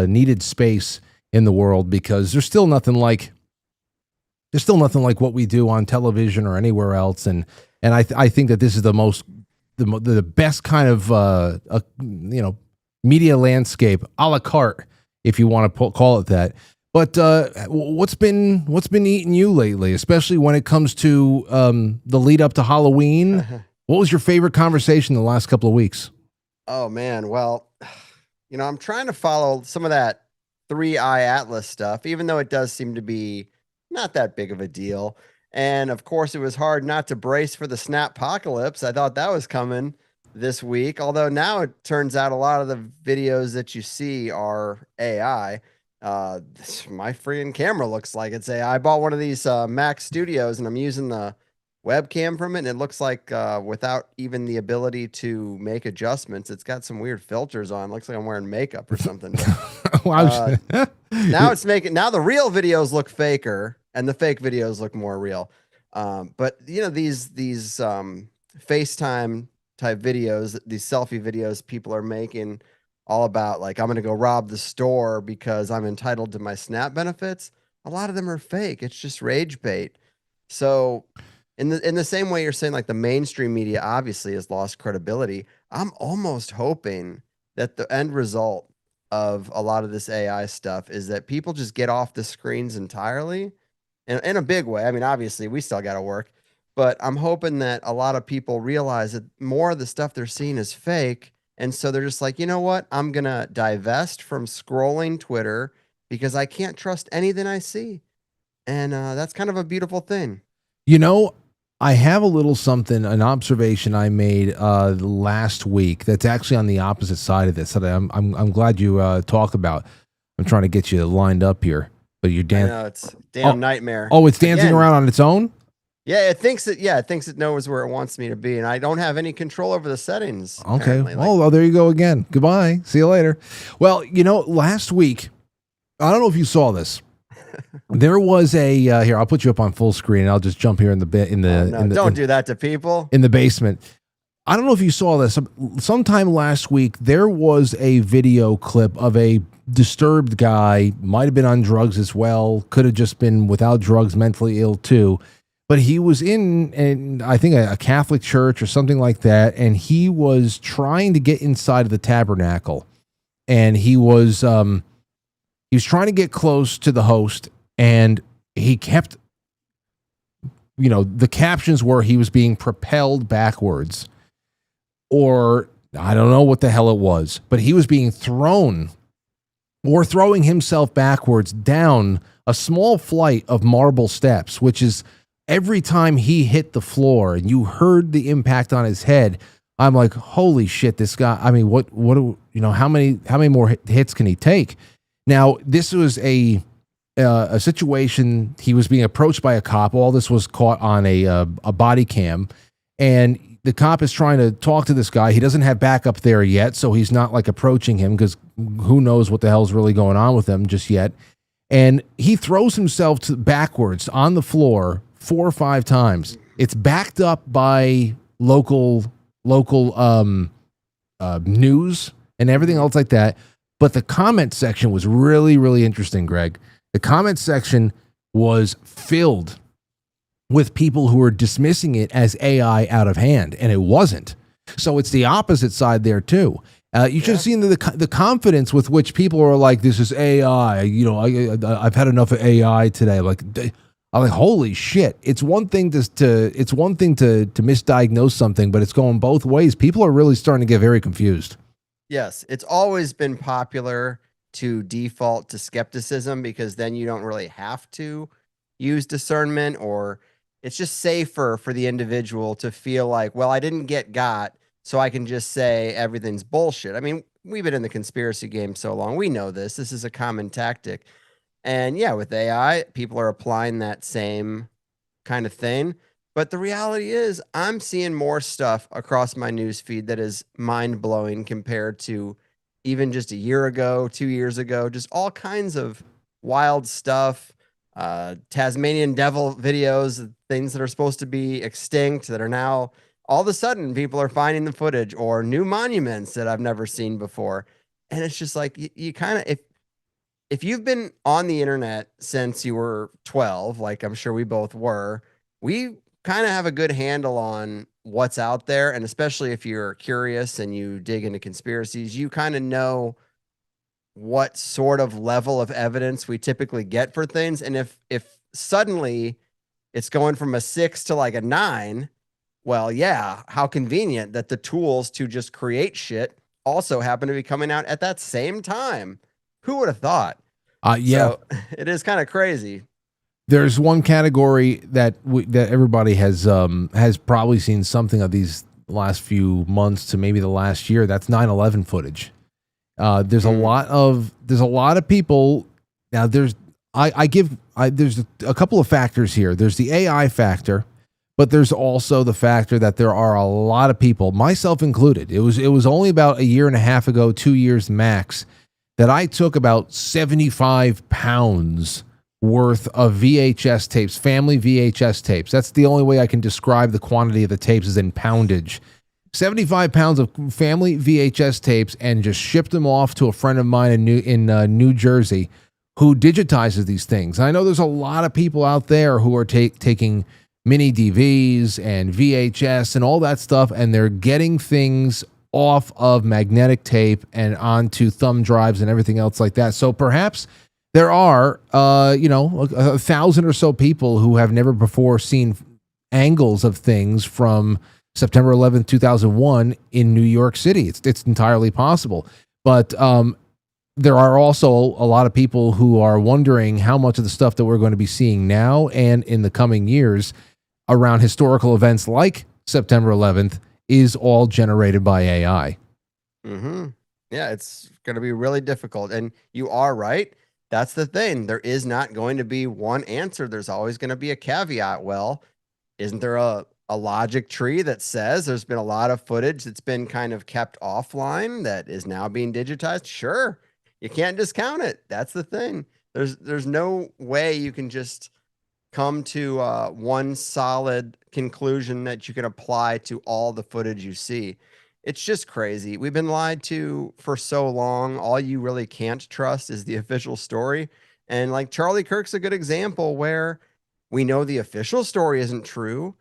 needed space in the world, because there's still nothing like what we do on television or anywhere else, and I think that this is the best kind of media landscape, a la carte, if you want to call it that. But what's been eating you lately, especially when it comes to the lead up to Halloween? What was your favorite conversation the last couple of weeks? Oh man, well, I'm trying to follow some of that 3i Atlas stuff, even though it does seem to be not that big of a deal. And of course, it was hard not to brace for the snappocalypse. I thought that was coming this week, although now it turns out a lot of the videos that you see are AI. My freaking camera looks like it's AI. I bought one of these Mac Studios, and I'm using the webcam from it, and it looks like without even the ability to make adjustments, it's got some weird filters on. Looks like I'm wearing makeup or something. Now the real videos look faker and the fake videos look more real. But these FaceTime type videos, these selfie videos people are making all about, like, I'm going to go rob the store because I'm entitled to my SNAP benefits. A lot of them are fake. It's just rage bait. So in the same way you're saying, like, the mainstream media obviously has lost credibility, I'm almost hoping that the end result of a lot of this AI stuff is that people just get off the screens entirely, in a big way. I mean, obviously we still got to work, but I'm hoping that a lot of people realize that more of the stuff they're seeing is fake. And so they're just like, you know what? I'm going to divest from scrolling Twitter because I can't trust anything I see. And that's kind of a beautiful thing. I have a little something, an observation I made last week that's actually on the opposite side of this that I'm glad you talked about. I'm trying to get you lined up here, but you're dancing. I know, it's a damn nightmare. Oh, it's dancing around on its own? Yeah, it thinks it knows where it wants me to be, and I don't have any control over the settings. Okay. Well, there you go again. Goodbye. See you later. Well, last week, I don't know if you saw this. There was a here. I'll put you up on full screen. I'll just jump here in the don't do that to people in the basement. I don't know if you saw this. Sometime last week, there was a video clip of a disturbed guy. Might have been on drugs as well. Could have just been without drugs, mentally ill too. But he was in I think a Catholic church or something like that, and he was trying to get inside of the tabernacle, and he was trying to get close to the host, and he kept, the captions were he was being propelled backwards, or I don't know what the hell it was, but he was being thrown or throwing himself backwards down a small flight of marble steps, which is every time he hit the floor and you heard the impact on his head, I'm like, holy shit, this guy, I mean, how many more hits can he take? Now, this was a situation. He was being approached by a cop. All this was caught on a body cam, and the cop is trying to talk to this guy. He doesn't have backup there yet, so he's not like approaching him because who knows what the hell's really going on with him just yet. And he throws himself backwards on the floor 4 or 5 times. It's backed up by local news and everything else like that. But the comment section was really, really interesting, Greg. The comment section was filled with people who were dismissing it as AI out of hand, and it wasn't. So it's the opposite side there too. You should have seen the confidence with which people are like, "This is AI." You know, I've had enough of AI today. I'm like, holy shit! It's one thing to misdiagnose something, but it's going both ways. People are really starting to get very confused. Yes, it's always been popular to default to skepticism because then you don't really have to use discernment, or it's just safer for the individual to feel like, well, I didn't get got, so I can just say everything's bullshit. I mean, we've been in the conspiracy game so long. We know this. This is a common tactic. And yeah, with AI, people are applying that same kind of thing. But the reality is, I'm seeing more stuff across my news feed that is mind blowing compared to even just a year ago, 2 years ago, just all kinds of wild stuff. Tasmanian devil videos, things that are supposed to be extinct that are now all of a sudden people are finding the footage, or new monuments that I've never seen before. And it's just like, you kind of, if you've been on the internet since you were 12, like I'm sure we both were, we kind of have a good handle on what's out there. And especially if you're curious and you dig into conspiracies, you kind of know what sort of level of evidence we typically get for things. And if suddenly it's going from a 6 to like a 9, well, yeah, how convenient that the tools to just create shit also happen to be coming out at that same time. Who would have thought? Yeah, so it is kind of crazy. There's one category that everybody has probably seen something of these last few months to maybe the last year. That's 9/11 footage. There's a lot of people now. There's a couple of factors here. There's the AI factor, but there's also the factor that there are a lot of people, myself included. It was only about a year and a half ago, 2 years max, that I took about 75 pounds worth of VHS tapes, family VHS tapes. That's the only way I can describe the quantity of the tapes is in poundage. 75 pounds of family VHS tapes, and just shipped them off to a friend of mine in New Jersey who digitizes these things. I know there's a lot of people out there who are taking mini DVs and VHS and all that stuff, and they're getting things off of magnetic tape and onto thumb drives and everything else like that. So perhaps there are, 1,000 or so people who have never before seen angles of things from September 11th, 2001 in New York City. It's entirely possible. But there are also a lot of people who are wondering how much of the stuff that we're going to be seeing now and in the coming years around historical events like September 11th is all generated by AI. Mm-hmm. Yeah, it's going to be really difficult. And you are right. That's the thing. There is not going to be one answer. There's always going to be a caveat. Well, isn't there a logic tree that says there's been a lot of footage that's been kind of kept offline that is now being digitized? Sure. You can't discount it. That's the thing. There's no way you can just come to one solid conclusion that you can apply to all the footage you see. It's just crazy. We've been lied to for so long. All you really can't trust is the official story. And like Charlie Kirk's a good example where we know the official story isn't true,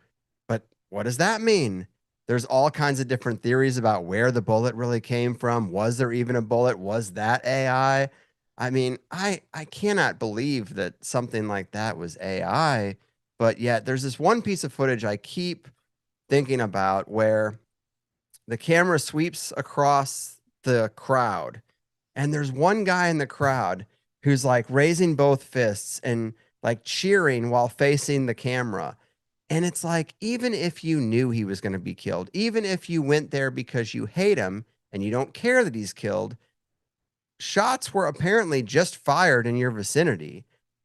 but what does that mean? There's all kinds of different theories about where the bullet really came from. Was there even a bullet? Was that AI? I mean, I cannot believe that something like that was AI, but yet there's this one piece of footage I keep thinking about where the camera sweeps across the crowd, and there's one guy in the crowd who's like raising both fists and like cheering while facing the camera. And it's like, even if you knew he was going to be killed, even if you went there because you hate him and you don't care that he's killed, shots were apparently just fired in your vicinity.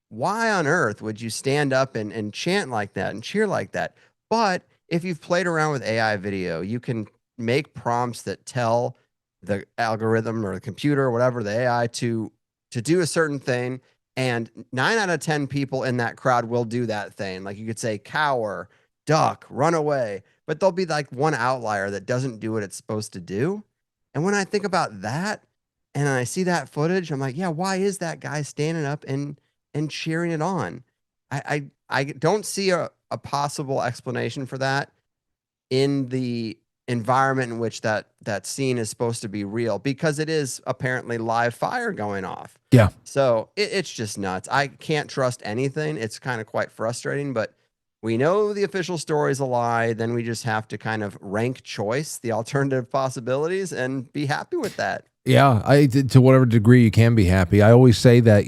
Why on earth would you stand up and chant like that and cheer like that? But if you've played around with AI video, you can make prompts that tell the algorithm or the computer or whatever, the AI, to do a certain thing. And 9 out of 10 people in that crowd will do that thing. Like you could say, cower, duck, run away. But there'll be like one outlier that doesn't do what it's supposed to do. And when I think about that and I see that footage, I'm like, yeah, why is that guy standing up and cheering it on? I don't see a possible explanation for that in the environment in which that scene is supposed to be real, because it is apparently live fire going off. Yeah. So it's just nuts. I can't trust anything. It's kind of quite frustrating, but we know the official story is a lie. Then we just have to kind of rank choice the alternative possibilities and be happy with that. Yeah, to whatever degree you can be happy. I always say that,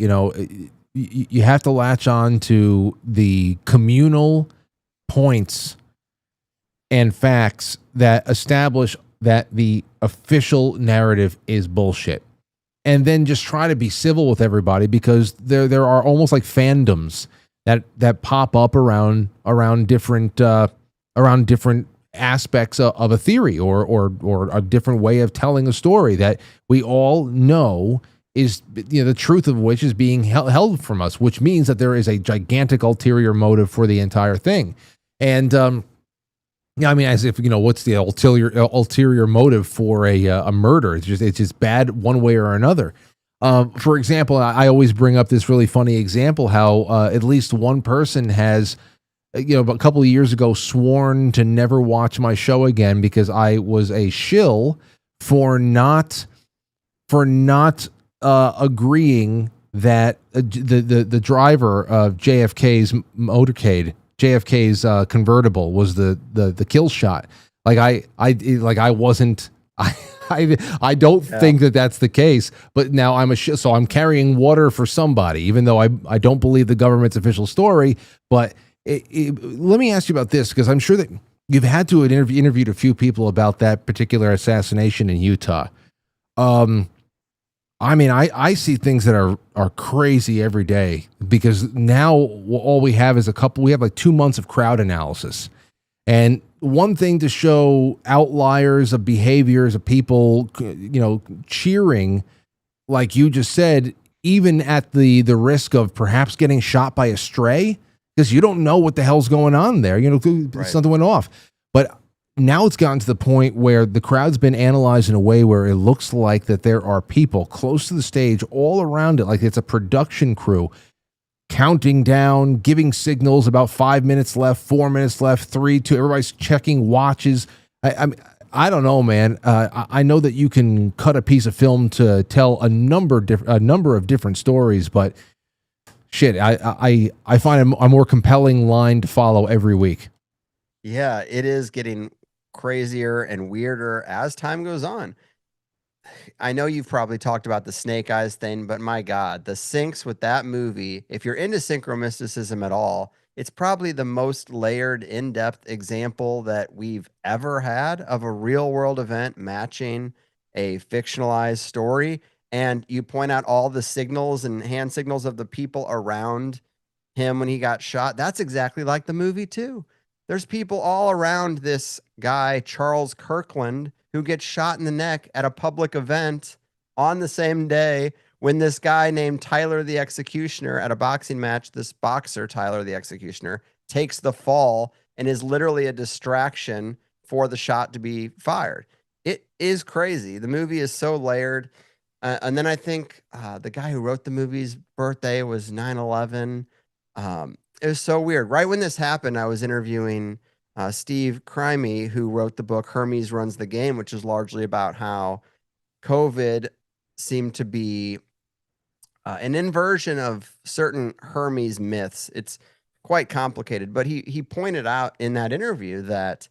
you have to latch on to the communal points and facts that establish that the official narrative is bullshit. And then just try to be civil with everybody, because there are almost like fandoms that pop up around different aspects of a theory or a different way of telling a story that we all know is, the truth of which is being held from us, which means that there is a gigantic ulterior motive for the entire thing. And I mean, as if, what's the ulterior motive for a murder? It's just bad one way or another. For example, I always bring up this really funny example how at least one person has, a couple of years ago, sworn to never watch my show again because I was a shill for not agreeing that the driver of JFK's motorcade, JFK's convertible, was the kill shot. I don't think that that's the case, but now I'm so I'm carrying water for somebody, even though I don't believe the government's official story. But let me ask you about this, because I'm sure that you've had to have interviewed a few people about that particular assassination in Utah. I mean, I see things that are crazy every day, because now all we have is we have like 2 months of crowd analysis. And one thing to show outliers of behaviors of people, cheering, like you just said, even at the risk of perhaps getting shot by a stray, because you don't know what the hell's going on there. Right. Something went off. But now it's gotten to the point where the crowd's been analyzed in a way where it looks like that there are people close to the stage all around it, like it's a production crew, counting down, giving signals about 5 minutes left, 4 minutes left, 3, 2. Everybody's checking watches. I don't know, man. I know that you can cut a piece of film to tell a number of different stories, but shit, I find a more compelling line to follow every week. Yeah, it is getting crazier and weirder as time goes on. I know you've probably talked about the snake eyes thing, but my God, the syncs with that movie, if you're into synchromysticism at all, it's probably the most layered, in-depth example that we've ever had of a real-world event matching a fictionalized story. And you point out all the signals and hand signals of the people around him when he got shot. That's exactly like the movie, too. There's people all around this guy, Charles Kirkland, who gets shot in the neck at a public event on the same day when this guy named Tyler the Executioner at a boxing match, this boxer, Tyler the Executioner, takes the fall and is literally a distraction for the shot to be fired. It is crazy. The movie is so layered. And then I think the guy who wrote the movie's birthday was 9/11. It was so weird. Right when this happened, I was interviewing Steve Crimey, who wrote the book Hermes Runs the Game, which is largely about how COVID seemed to be an inversion of certain Hermes myths. It's quite complicated, but he pointed out in that interview that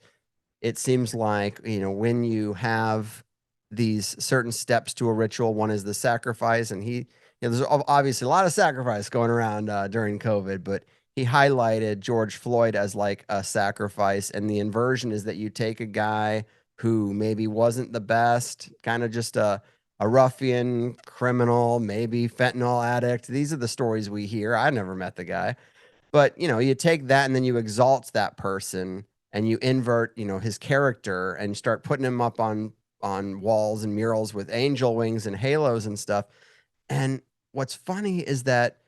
it seems like, when you have these certain steps to a ritual, one is the sacrifice, and there's obviously a lot of sacrifice going around during COVID, but he highlighted George Floyd as like a sacrifice. And the inversion is that you take a guy who maybe wasn't the best, kind of just a ruffian criminal, maybe fentanyl addict. These are the stories we hear. I never met the guy, but you take that and then you exalt that person and you invert, his character and start putting him up on walls and murals with angel wings and halos and stuff. And what's funny is that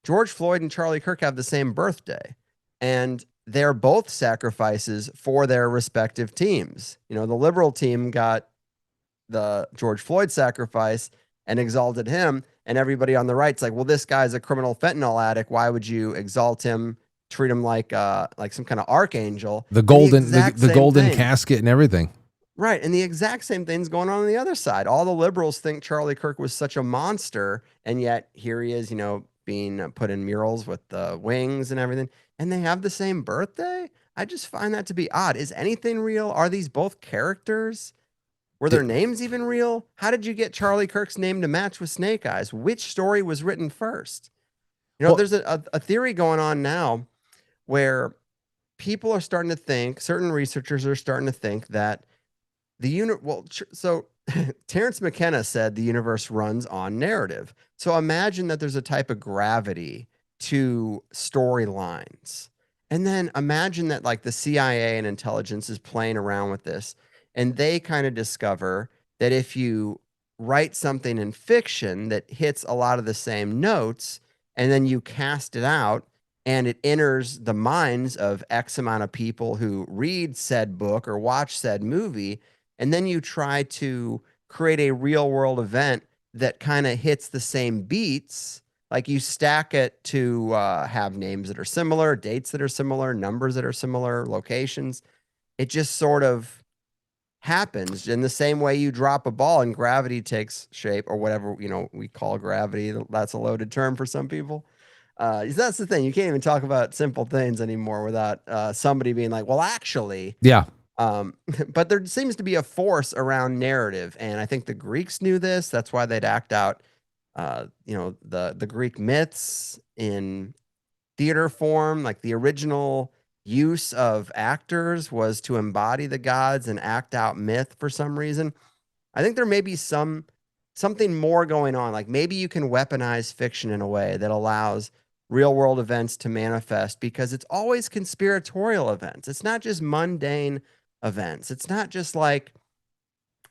George Floyd and Charlie Kirk have the same birthday, and they're both sacrifices for their respective teams. The liberal team got the George Floyd sacrifice and exalted him, and everybody on the right's like, well, this guy's a criminal fentanyl addict. Why would you exalt him, treat him like some kind of archangel? The golden casket and everything. Right. And the exact same thing's going on the other side. All the liberals think Charlie Kirk was such a monster, and yet here he is, being put in murals with the wings and everything, and they have the same birthday. I just find that to be odd. Is anything real? Are these both characters? Were their names even real? How did you get Charlie Kirk's name to match with Snake Eyes? Which story was written first? There's a theory going on now where people are starting to think, certain researchers are starting to think that so Terrence McKenna said the universe runs on narrative. So imagine that there's a type of gravity to storylines. And then imagine that like the CIA and intelligence is playing around with this, and they kind of discover that if you write something in fiction that hits a lot of the same notes, and then you cast it out and it enters the minds of X amount of people who read said book or watch said movie, and then you try to create a real world event that kind of hits the same beats, like you stack it to have names that are similar, dates that are similar, numbers that are similar, locations. It just sort of happens in the same way you drop a ball and gravity takes shape, or whatever, we call gravity. That's a loaded term for some people. That's the thing. You can't even talk about simple things anymore without somebody being like, well, actually. Yeah. But there seems to be a force around narrative, and I think the Greeks knew this. That's why they'd act out, the Greek myths in theater form. Like the original use of actors was to embody the gods and act out myth for some reason. I think there may be something more going on. Like maybe you can weaponize fiction in a way that allows real world events to manifest, because it's always conspiratorial events. It's not just mundane events. It's not just like,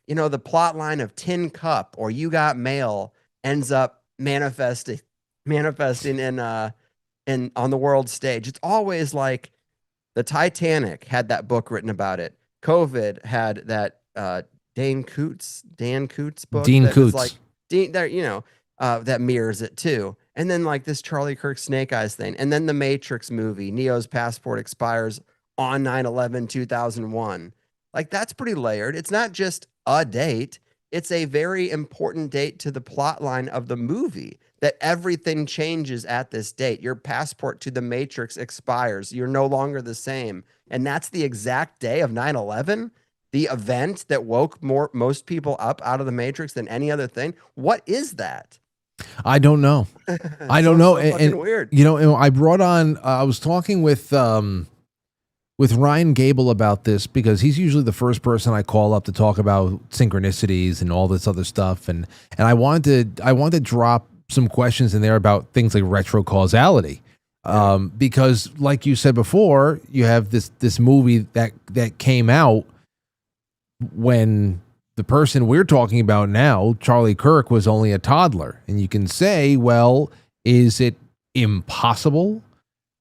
the plot line of Tin Cup or You Got Mail ends up manifesting in on the world stage. It's always like the Titanic had that book written about it. COVID had that Dan Coots book. Dean Coots. Like that mirrors it too. And then like this Charlie Kirk Snake Eyes thing. And then the Matrix movie, Neo's passport expires on 9/11/2001. Like that's pretty layered. It's not just a date. It's a very important date to the plot line of the movie, that everything changes at this date. Your passport to the Matrix expires. You're no longer the same. And that's the exact day of 9/11, the event that woke most people up out of the Matrix than any other thing. What is that? I don't know. I don't know. And weird. I brought on, I was talking with Ryan Gable about this, because he's usually the first person I call up to talk about synchronicities and all this other stuff. And I wanted to drop some questions in there about things like retrocausality. Because like you said before, you have this movie that came out when the person we're talking about now, Charlie Kirk, was only a toddler. And you can say, well, is it impossible?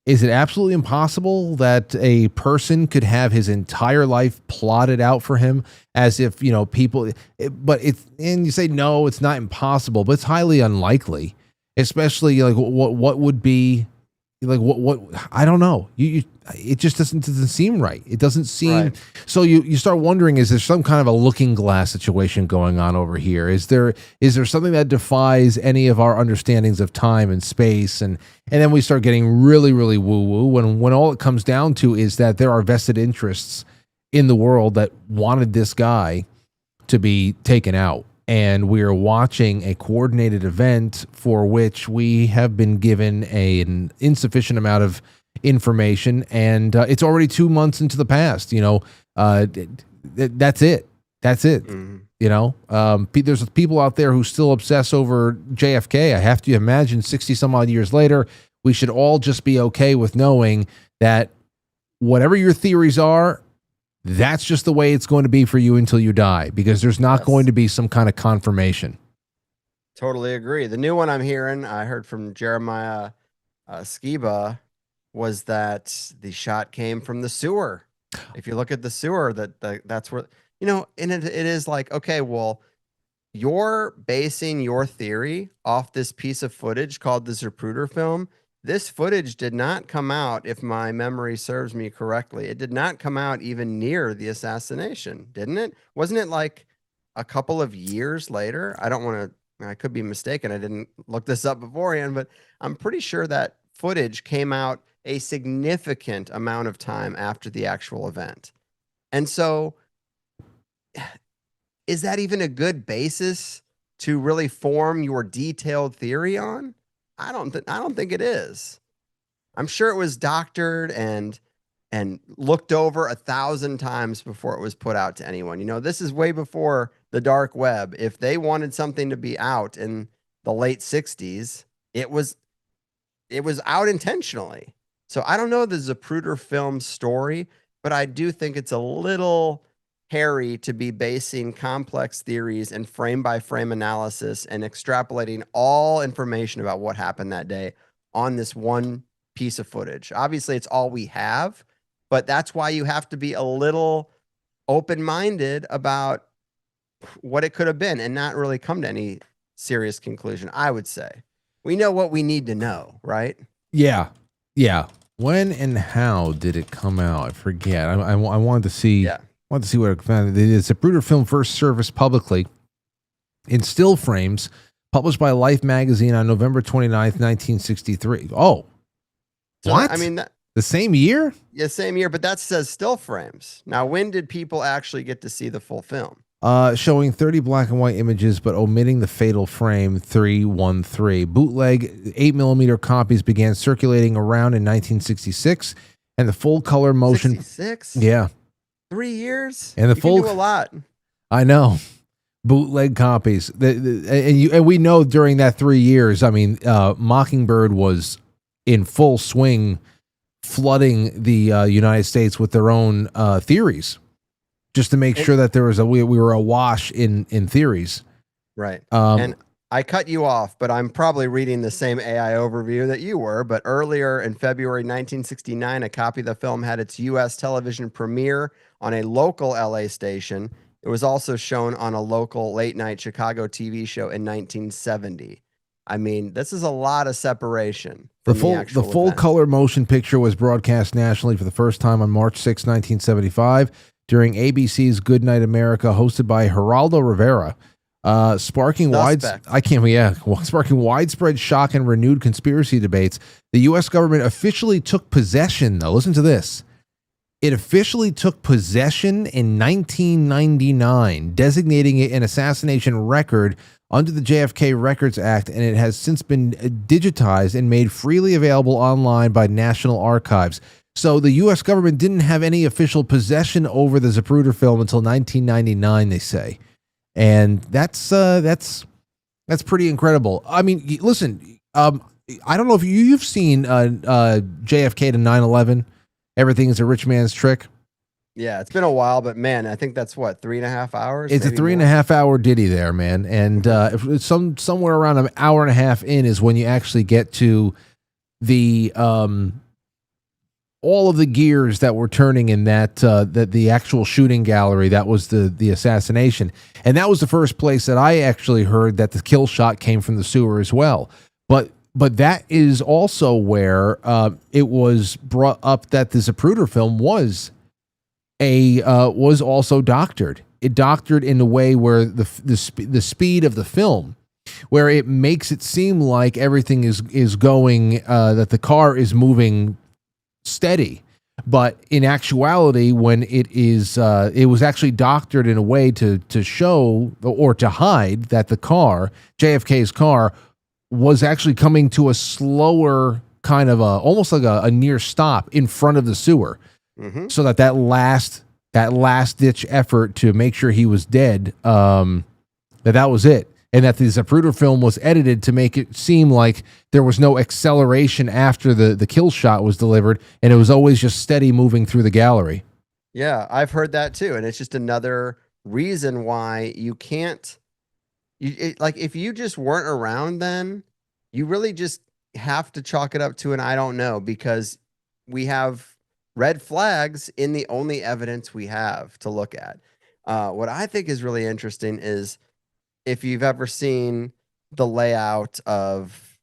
Is it absolutely impossible that a person could have his entire life plotted out for him, as if, people, and you say, no, it's not impossible, but it's highly unlikely, especially like what would be like, what, I don't know. It just doesn't seem right. It doesn't seem right. So you start wondering, is there some kind of a looking glass situation going on over here? Is there something that defies any of our understandings of time and space? And then we start getting really, really woo-woo when all it comes down to is that there are vested interests in the world that wanted this guy to be taken out. And we are watching a coordinated event for which we have been given an insufficient amount of information, and it's already 2 months into the past. That's it. Mm-hmm. There's people out there who still obsess over JFK. I have to imagine 60 some odd years later, we should all just be okay with knowing that whatever your theories are, that's just the way it's going to be for you until you die, because there's not going to be some kind of confirmation. Totally agree. The new one I'm hearing, I heard from Jeremiah Skiba, was that the shot came from the sewer. If you look at the sewer, that's where, and it is like, okay, well, you're basing your theory off this piece of footage called the Zapruder film. This footage did not come out, if my memory serves me correctly. It did not come out even near the assassination, didn't it? Wasn't it like a couple of years later? I could be mistaken. I didn't look this up beforehand, but I'm pretty sure that footage came out a significant amount of time after the actual event. And so, is that even a good basis to really form your detailed theory on? I don't think it is. I'm sure it was doctored and looked over 1,000 times before it was put out to anyone. This is way before the dark web. If they wanted something to be out in the late 60s, it was out intentionally. So I don't know the Zapruder film story, but I do think it's a little hairy to be basing complex theories and frame-by-frame analysis and extrapolating all information about what happened that day on this one piece of footage. Obviously, it's all we have, but that's why you have to be a little open-minded about what it could have been and not really come to any serious conclusion, I would say. We know what we need to know, right? Yeah. When and how did it come out? I forget. I wanted to see... Yeah. I want to see what I found. The Zapruder film first surfaced publicly in still frames, published by Life magazine on November 29th, 1963. Oh, so, what? I mean, the same year? Yeah, same year, but that says still frames. Now, when did people actually get to see the full film? Showing 30 black and white images, but omitting the fatal frame 313. Bootleg 8mm copies began circulating around in 1966, and the full color motion. 66? Yeah. 3 years, and the you full can do a lot. I know, bootleg copies. And we know during that 3 years, I mean, Mockingbird was in full swing, flooding the United States with their own theories, just to make sure that there was we were awash in theories. Right. And I cut you off, but I'm probably reading the same AI overview that you were. But earlier in February 1969, a copy of the film had its U.S. television premiere on a local LA station. It was also shown on a local late-night Chicago TV show in 1970. I mean, this is a lot of separation. The full color motion picture was broadcast nationally for the first time on March 6, 1975, during ABC's Good Night America, hosted by Geraldo Rivera. Sparking widespread shock and renewed conspiracy debates. The U.S. government officially took possession, though. Listen to this. It officially took possession in 1999, designating it an assassination record under the JFK Records Act, and it has since been digitized and made freely available online by National Archives. So the U.S. government didn't have any official possession over the Zapruder film until 1999, they say. And that's pretty incredible. I mean, listen, I don't know if you've seen JFK to 9/11. Everything is a rich man's trick. Yeah, it's been a while, but man, I think that's what, 3.5 hours. It's a 3.5 hour ditty there, man. And if somewhere around an hour and a half in is when you actually get to the all of the gears that were turning in that the actual shooting gallery. That was the assassination, and that was the first place that I actually heard that the kill shot came from the sewer as well. But that is also where it was brought up that the Zapruder film was also doctored. It doctored in a way where the speed of the film, where it makes it seem like everything is going, that the car is moving steady, but in actuality, when it was actually doctored in a way to show or to hide that the car, JFK's car, was actually coming to a slower kind of almost like a near stop in front of the sewer, so that last ditch effort to make sure he was dead, that was it. and that the Zapruder film was edited to make it seem like there was no acceleration after the kill shot was delivered, and it was always just steady moving through the gallery. Yeah, I've heard that too, and it's just another reason why you can't. Like if you just weren't around then, you really just have to chalk it up to an I don't know, because we have red flags in the only evidence we have to look at. What I think is really interesting is if you've ever seen the layout of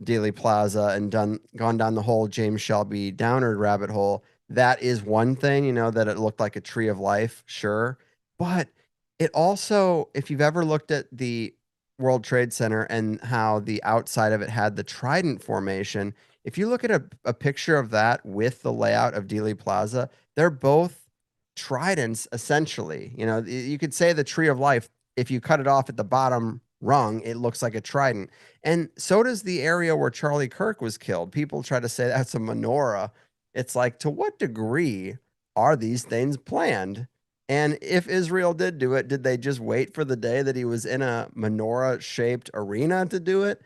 Dealey Plaza and gone down the whole James Shelby Downard rabbit hole, that is one thing, you know, that it looked like a tree of life, sure. But it also, if you've ever looked at the World Trade Center and how the outside of it had the trident formation, if you look at a picture of that with the layout of Dealey Plaza, they're both tridents essentially. You know, you could say the tree of life, if you cut it off at the bottom rung, it looks like a trident. And so does the area where Charlie Kirk was killed. People try to say that's a menorah. It's like, to what degree are these things planned? And if Israel did do it, did they just wait for the day that he was in a menorah-shaped arena to do it?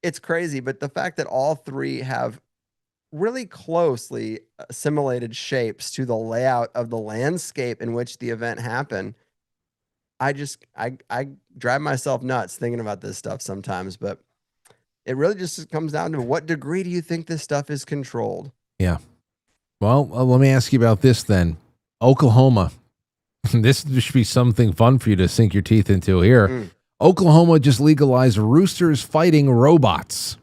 It's crazy. But the fact that all three have really closely assimilated shapes to the layout of the landscape in which the event happened, I drive myself nuts thinking about this stuff sometimes. But it really just comes down to, what degree do you think this stuff is controlled? Yeah. Well, let me ask you about this then. Oklahoma. This should be something fun for you to sink your teeth into here. Oklahoma just legalized roosters fighting robots.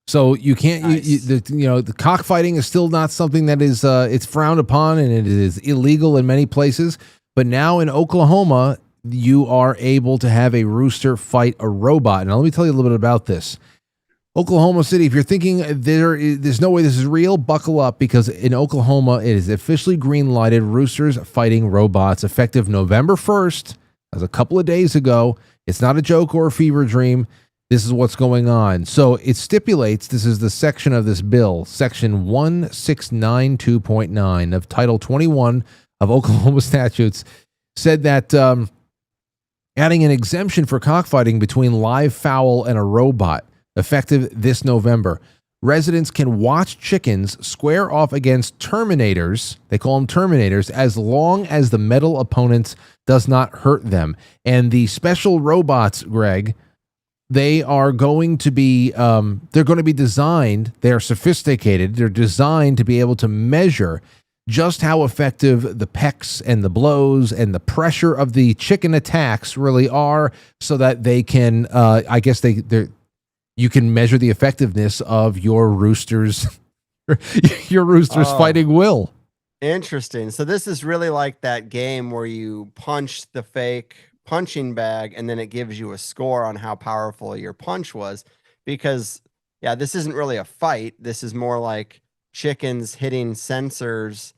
So you can't, nice. The cockfighting is still not something that is, it's frowned upon, and it is illegal in many places. But now in Oklahoma, you are able to have a rooster fight a robot. Now, let me tell you a little bit about this. Oklahoma City, if you're thinking there's no way this is real, buckle up, because in Oklahoma, it is officially green-lighted roosters fighting robots effective November 1st. That's a couple of days ago. It's not a joke or a fever dream. This is what's going on. So it stipulates, this is the section of this bill, section 1692.9 of Title 21 of Oklahoma statutes, said that adding an exemption for cockfighting between live fowl and a robot, effective this November. Residents can watch chickens square off against Terminators, they call them Terminators, as long as the metal opponents does not hurt them. And the special robots, Greg, they are going to be, they're going to be designed, they're sophisticated, they're designed to be able to measure just how effective the pecks and the blows and the pressure of the chicken attacks really are, so that they can, you can measure the effectiveness of your roosters, fighting will. Interesting. So this is really like that game where you punch the fake punching bag and then it gives you a score on how powerful your punch was. Because, yeah, this isn't really a fight. This is more like chickens hitting sensors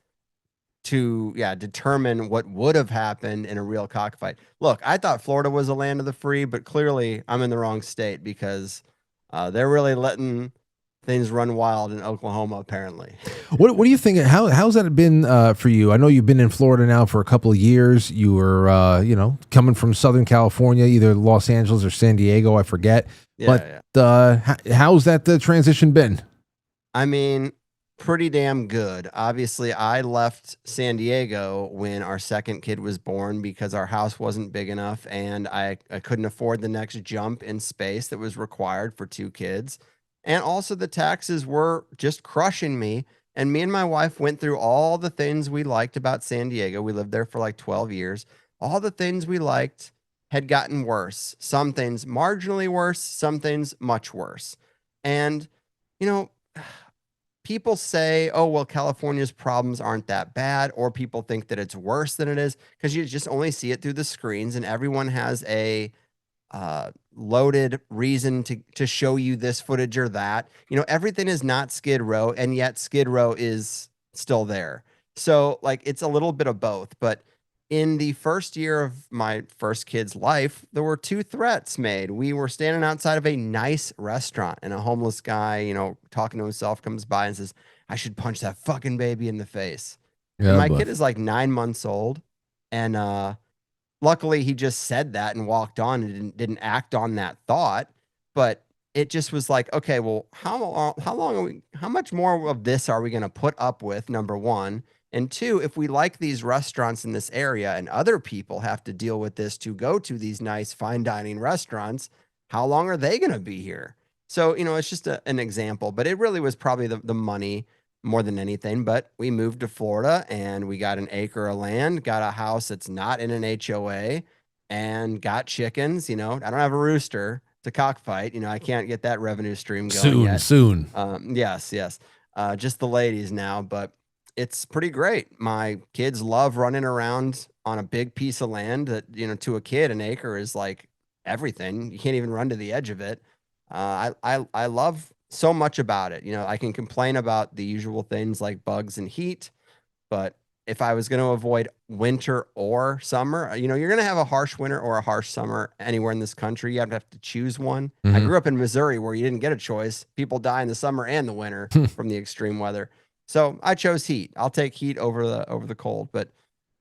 to, determine what would have happened in a real cockfight. Look, I thought Florida was a land of the free, but clearly I'm in the wrong state, because they're really letting things run wild in Oklahoma, apparently. What do you think? How's that been for you? I know you've been in Florida now for a couple of years. You were, coming from Southern California, either Los Angeles or San Diego, I forget. How's that transition been? I mean, pretty damn good. Obviously, I left San Diego when our second kid was born because our house wasn't big enough, and I couldn't afford the next jump in space that was required for 2 kids. And also the taxes were just crushing me. And me and my wife went through all the things we liked about San Diego. We lived there for like 12 years. All the things we liked had gotten worse. Some things marginally worse, some things much worse. And, people say, oh, well, California's problems aren't that bad, or people think that it's worse than it is, because you just only see it through the screens, and everyone has a loaded reason to show you this footage or that. Everything is not Skid Row, and yet Skid Row is still there. So, it's a little bit of both. But in the first year of my first kid's life, there were 2 threats made. We were standing outside of a nice restaurant, and a homeless guy, talking to himself, comes by and says, I should punch that fucking baby in the face. Yeah, and my kid is like 9 months old, and luckily he just said that and walked on and didn't act on that thought. But it just was like, okay, well, how much more of this are we going to put up with? Number one. And two, if we like these restaurants in this area and other people have to deal with this to go to these nice fine dining restaurants, how long are they going to be here? So, it's just an example, but it really was probably the money more than anything. But we moved to Florida and we got an acre of land, got a house that's not in an HOA, and got chickens. I don't have a rooster to cockfight. I can't get that revenue stream going yet. Soon. Yes. Just the ladies now, but it's pretty great. My kids love running around on a big piece of land that, to a kid, an acre is like everything. You can't even run to the edge of it. I love so much about it. I can complain about the usual things like bugs and heat, but if I was going to avoid winter or summer, you're going to have a harsh winter or a harsh summer anywhere in this country. You have to choose one. I grew up in Missouri where you didn't get a choice. People die in the summer and the winter from the extreme weather. So I chose heat. I'll take heat over the cold, but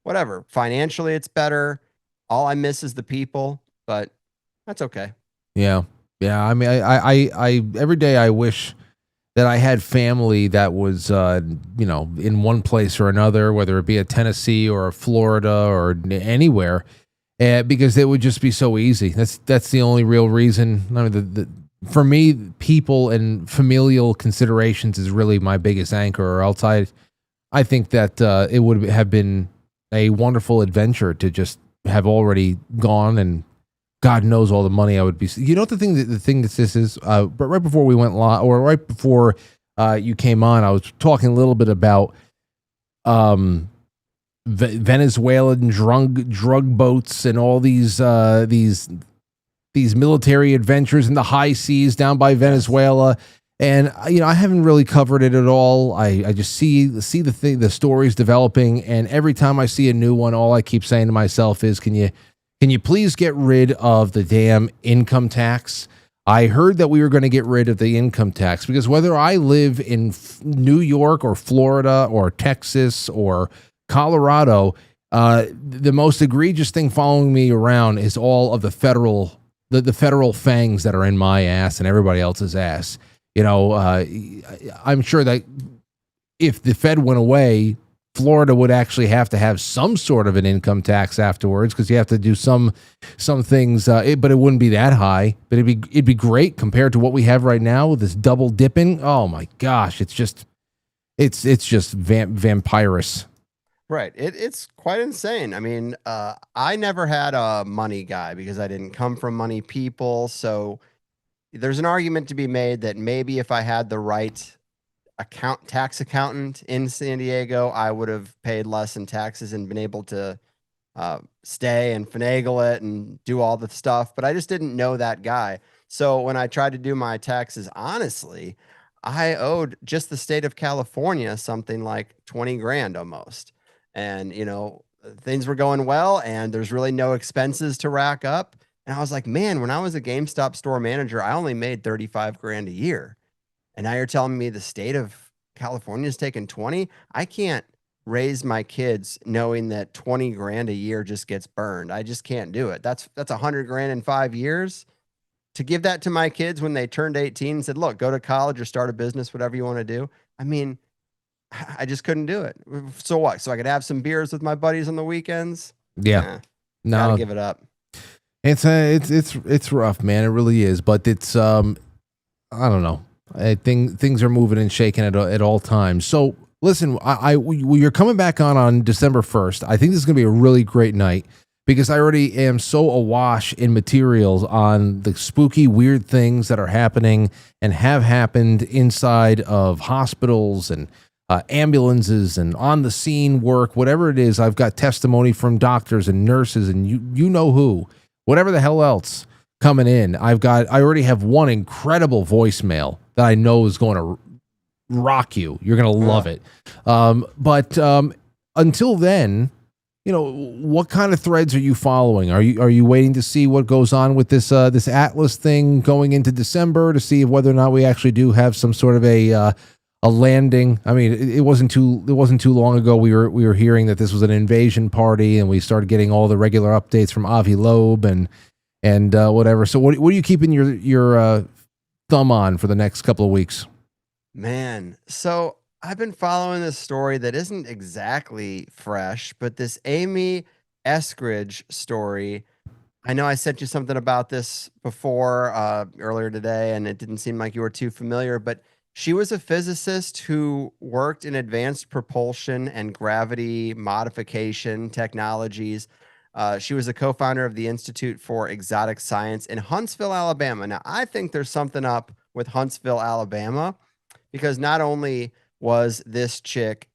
whatever. Financially, it's better. All I miss is the people, but that's okay. Yeah. I mean, I every day I wish that I had family that was, in one place or another, whether it be a Tennessee or a Florida or anywhere, because it would just be so easy. That's the only real reason. I mean, for me, people and familial considerations is really my biggest anchor, or else I think that it would have been a wonderful adventure to just have already gone, and God knows all the money I would be. The thing that this is, right before we went live, or right before you came on, I was talking a little bit about Venezuelan drug boats and all these military adventures in the high seas down by Venezuela. And, I haven't really covered it at all. I just see the stories developing. And every time I see a new one, all I keep saying to myself is, can you please get rid of the damn income tax? I heard that we were going to get rid of the income tax because whether I live in New York or Florida or Texas or Colorado, the most egregious thing following me around is all of the federal fangs that are in my ass and everybody else's ass. I'm sure that if the Fed went away, Florida would actually have to have some sort of an income tax afterwards because you have to do some things, but it wouldn't be that high. But it'd be great compared to what we have right now with this double dipping. Oh my gosh, it's just vampirous. Right. It's quite insane. I mean, I never had a money guy because I didn't come from money people. So there's an argument to be made that maybe if I had the right tax accountant in San Diego, I would have paid less in taxes and been able to stay and finagle it and do all the stuff. But I just didn't know that guy. So when I tried to do my taxes, honestly, I owed just the state of California something like 20 grand almost. And, things were going well and there's really no expenses to rack up. And I was like, man, when I was a GameStop store manager, I only made 35 grand a year. And now you're telling me the state of California is taking 20? I can't raise my kids knowing that 20 grand a year just gets burned. I just can't do it. That's 100 grand in 5 years. To give that to my kids when they turned 18 and said, look, go to college or start a business, whatever you want to do. I mean, I just couldn't do it. So what? So I could have some beers with my buddies on the weekends? Yeah. No, gotta give it up. It's rough, man. It really is. But it's I don't know. I think things are moving and shaking at all times. So listen, you're coming back on December 1st. I think this is gonna be a really great night because I already am so awash in materials on the spooky, weird things that are happening and have happened inside of hospitals and ambulances and on the scene work, whatever it is. I've got testimony from doctors and nurses and you know who, whatever the hell else coming in. I already have one incredible voicemail that I know is going to rock you. You're going to love it. But until then, what kind of threads are you following? Are you waiting to see what goes on with this Atlas thing going into December to see whether or not we actually do have some sort of a a landing. I mean, it wasn't too long ago we were hearing that this was an invasion party, and we started getting all the regular updates from Avi Loeb and whatever. So what are you keeping your thumb on for the next couple of weeks? Man, so I've been following this story that isn't exactly fresh, but this Amy Eskridge story. I know I sent you something about this before earlier today, and it didn't seem like you were too familiar, but she was a physicist who worked in advanced propulsion and gravity modification technologies. She was a co-founder of the Institute for Exotic Science in Huntsville, Alabama. Now, I think there's something up with Huntsville, Alabama, because not only was this chick,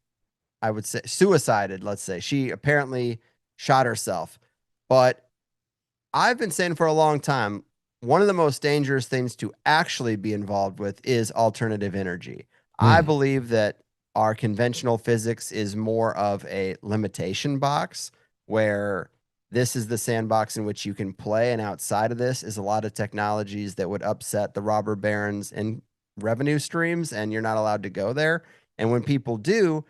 I would say, suicided, let's say, she apparently shot herself, but I've been saying for a long time, one of the most dangerous things to actually be involved with is alternative energy. I believe that our conventional physics is more of a limitation box, where this is the sandbox in which you can play, and outside of this is a lot of technologies that would upset the robber barons and revenue streams, and you're not allowed to go there. And when people do,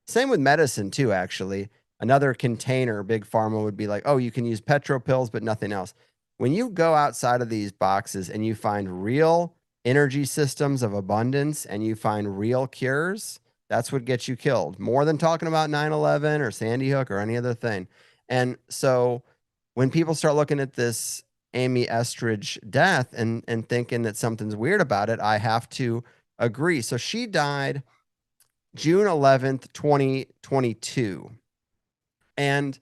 same with medicine too, actually. Another container, big pharma would be like, oh, you can use petro pills, but nothing else. When you go outside of these boxes and you find real energy systems of abundance and you find real cures, that's what gets you killed. More than talking about 9/11 or Sandy Hook or any other thing. And so when people start looking at this Amy Estridge death and thinking that something's weird about it, I have to agree. So she died June 11th, 2022. And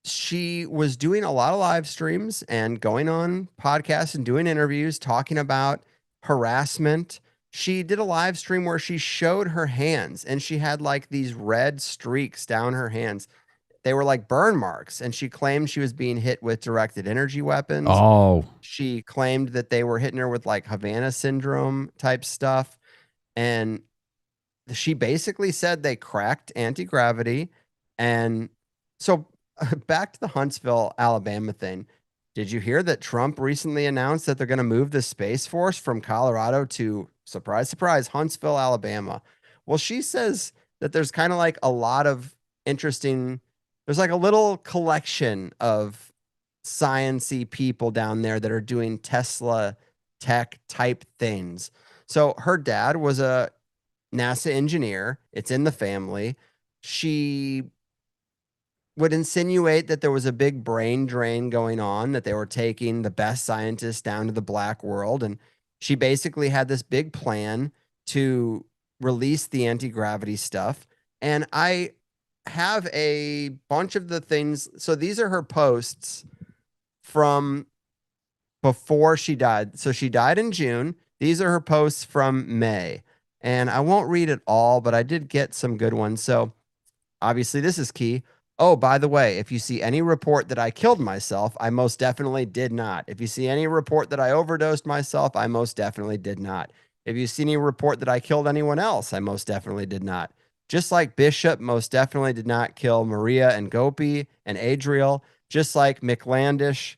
she was doing a lot of live streams and going on podcasts and doing interviews talking about harassment. She did a live stream where she showed her hands, and she had like these red streaks down her hands. They were like burn marks, and she claimed she was being hit with directed energy weapons. Oh, she claimed that they were hitting her with like Havana syndrome type stuff. And she basically said they cracked anti-gravity. And so back to the Huntsville, Alabama thing. Did you hear that Trump recently announced that they're going to move the Space Force from Colorado to, surprise, surprise, Huntsville, Alabama? Well, she says that there's kind of like a lot of interesting, there's like a little collection of science-y people down there that are doing Tesla tech type things. So her dad was a NASA engineer. It's in the family. She would insinuate that there was a big brain drain going on, that they were taking the best scientists down to the black world. And she basically had this big plan to release the anti-gravity stuff. And I have a bunch of the things. So these are her posts from before she died. So she died in June. These are her posts from May. And I won't read it all, but I did get some good ones. So obviously this is key. Oh, by the way, if you see any report that I killed myself, I most definitely did not. If you see any report that I overdosed myself, I most definitely did not. If you see any report that I killed anyone else, I most definitely did not. Just like Bishop most definitely did not kill Maria and Gopi and Adriel, just like McLandish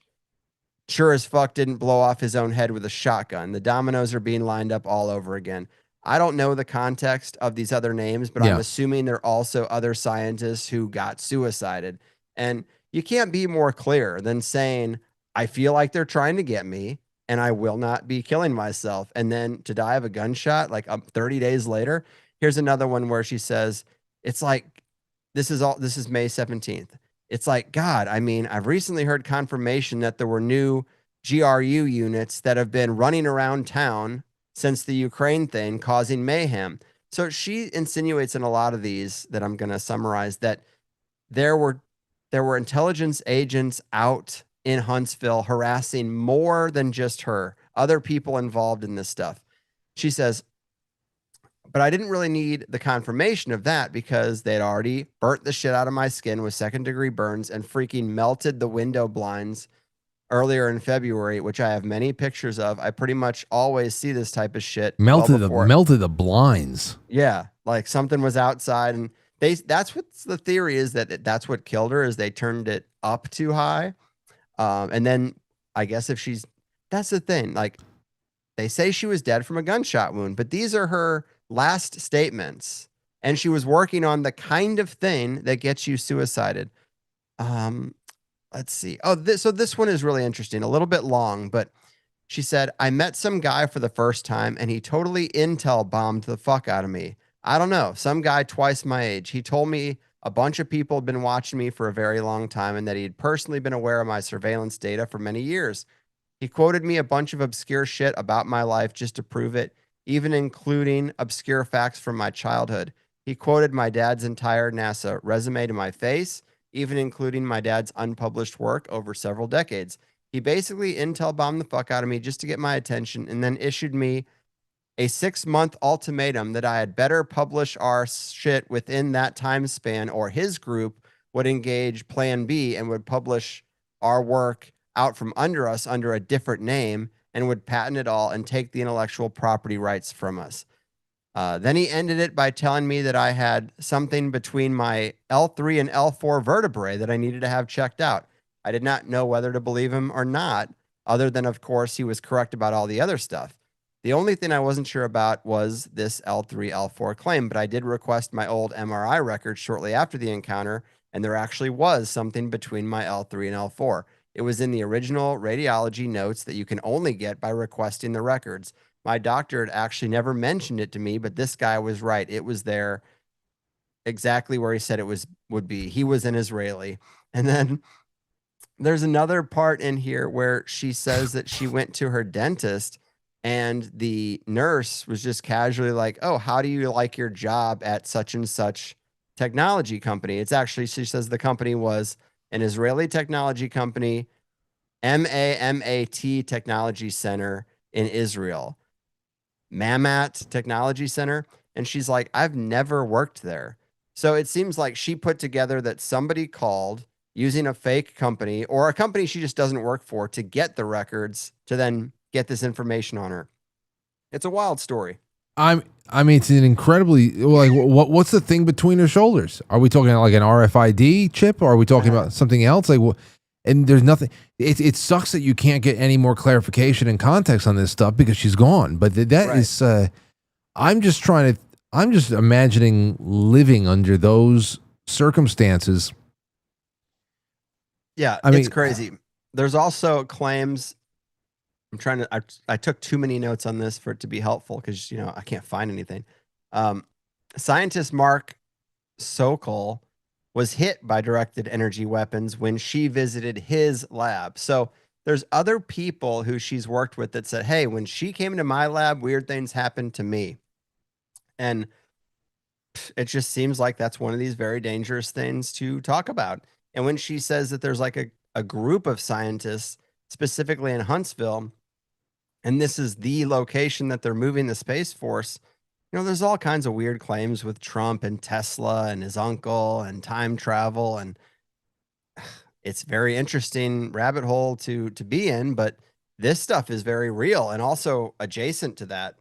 sure as fuck didn't blow off his own head with a shotgun. The dominoes are being lined up all over again. I don't know the context of these other names, but I'm assuming they're also other scientists who got suicided. And you can't be more clear than saying, I feel like they're trying to get me and I will not be killing myself. And then to die of a gunshot, like 30 days later. Here's another one where she says, it's like, this is May 17th. It's like, God, I mean, I've recently heard confirmation that there were new GRU units that have been running around town since the Ukraine thing, causing mayhem. So she insinuates in a lot of these that I'm going to summarize that there were intelligence agents out in Huntsville harassing more than just her, other people involved in this stuff. She says, but I didn't really need the confirmation of that because they'd already burnt the shit out of my skin with second-degree burns and freaking melted the window blinds earlier in February, which I have many pictures of. I pretty much always see this type of shit. Melted the blinds. Yeah, like something was outside, and that's what's the theory is that that's what killed her, is they turned it up too high. And then I guess that's the thing. Like they say she was dead from a gunshot wound, but these are her last statements, and she was working on the kind of thing that gets you suicided. Let's see. Oh, this one is really interesting. A little bit long, but she said, I met some guy for the first time and he totally intel bombed the fuck out of me. I don't know. Some guy twice my age. He told me a bunch of people had been watching me for a very long time and that he'd personally been aware of my surveillance data for many years. He quoted me a bunch of obscure shit about my life just to prove it, even including obscure facts from my childhood. He quoted my dad's entire NASA resume to my face, even including my dad's unpublished work over several decades. He basically intel bombed the fuck out of me just to get my attention and then issued me a 6-month ultimatum that I had better publish our shit within that time span or his group would engage Plan B and would publish our work out from under us under a different name and would patent it all and take the intellectual property rights from us. Then he ended it by telling me that I had something between my L3 and L4 vertebrae that I needed to have checked out. I did not know whether to believe him or not, other than, of course, he was correct about all the other stuff. The only thing I wasn't sure about was this L3, L4 claim, but I did request my old MRI records shortly after the encounter, and there actually was something between my L3 and L4. It was in the original radiology notes that you can only get by requesting the records. My doctor had actually never mentioned it to me, but this guy was right. It was there exactly where he said it would be. He was an Israeli. And then there's another part in here where she says that she went to her dentist and the nurse was just casually like, oh, how do you like your job at such and such technology company? It's actually, she says the company was an Israeli technology company, MAMAT Technology Center in Israel. Mamat Technology Center. And she's like, I've never worked there. So it seems like she put together that somebody called using a fake company or a company she just doesn't work for to get the records to then get this information on her. It's a wild story. I mean, it's an incredibly, like, what's the thing between her shoulders? Are we talking like an RFID chip, or are we talking about something else? Like, and there's nothing. It sucks that you can't get any more clarification and context on this stuff because she's gone. But that right. is, I'm just imagining living under those circumstances. Yeah, it's crazy. There's also claims. I took too many notes on this for it to be helpful because, I can't find anything. Scientist Mark Sokol was hit by directed energy weapons when she visited his lab. So there's other people who she's worked with that said, hey, when she came into my lab, weird things happened to me. And it just seems like that's one of these very dangerous things to talk about. And when she says that there's like a group of scientists, specifically in Huntsville, and this is the location that they're moving the Space Force, there's all kinds of weird claims with Trump and Tesla and his uncle and time travel. And it's very interesting rabbit hole to be in, but this stuff is very real and also adjacent to that.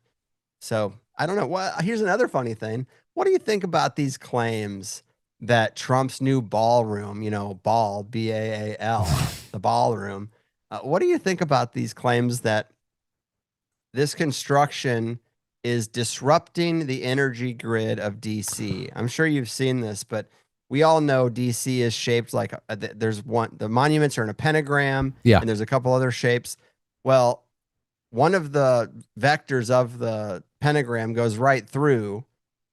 So I don't know. Here's another funny thing. What do you think about these claims that Trump's new ballroom, ball, B-A-A-L, the ballroom. What do you think about these claims that this construction is disrupting the energy grid of DC? I'm sure you've seen this, but we all know DC is shaped like the monuments are in a pentagram. Yeah. And there's a couple other shapes. Well, one of the vectors of the pentagram goes right through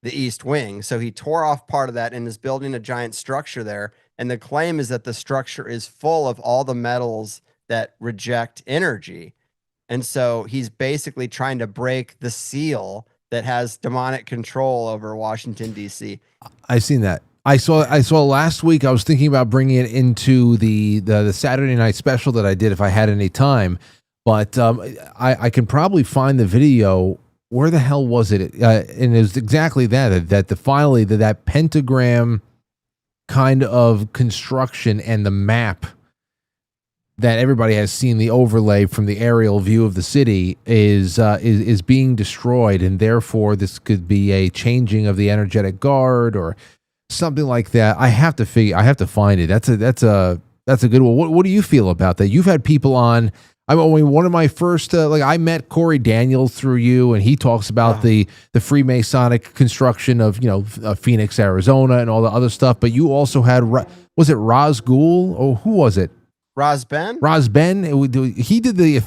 the east wing. So he tore off part of that and is building a giant structure there. And the claim is that the structure is full of all the metals that reject energy. And so he's basically trying to break the seal that has demonic control over Washington, D.C. I've seen that. I saw last week. I was thinking about bringing it into the Saturday night special that I did if I had any time. But I can probably find the video. Where the hell was it? And it was exactly that finally that pentagram kind of construction and the map that everybody has seen, the overlay from the aerial view of the city is being destroyed, and therefore this could be a changing of the energetic guard or something like that. I have to find it. That's a good one. What do you feel about that? You've had people on. I mean, one of my first, I met Corey Daniels through you, and he talks about the Freemasonic construction of, Phoenix, Arizona, and all the other stuff. But you also had, was it Roz Ghul, or who was it? Roz Ben? Roz Ben. He did the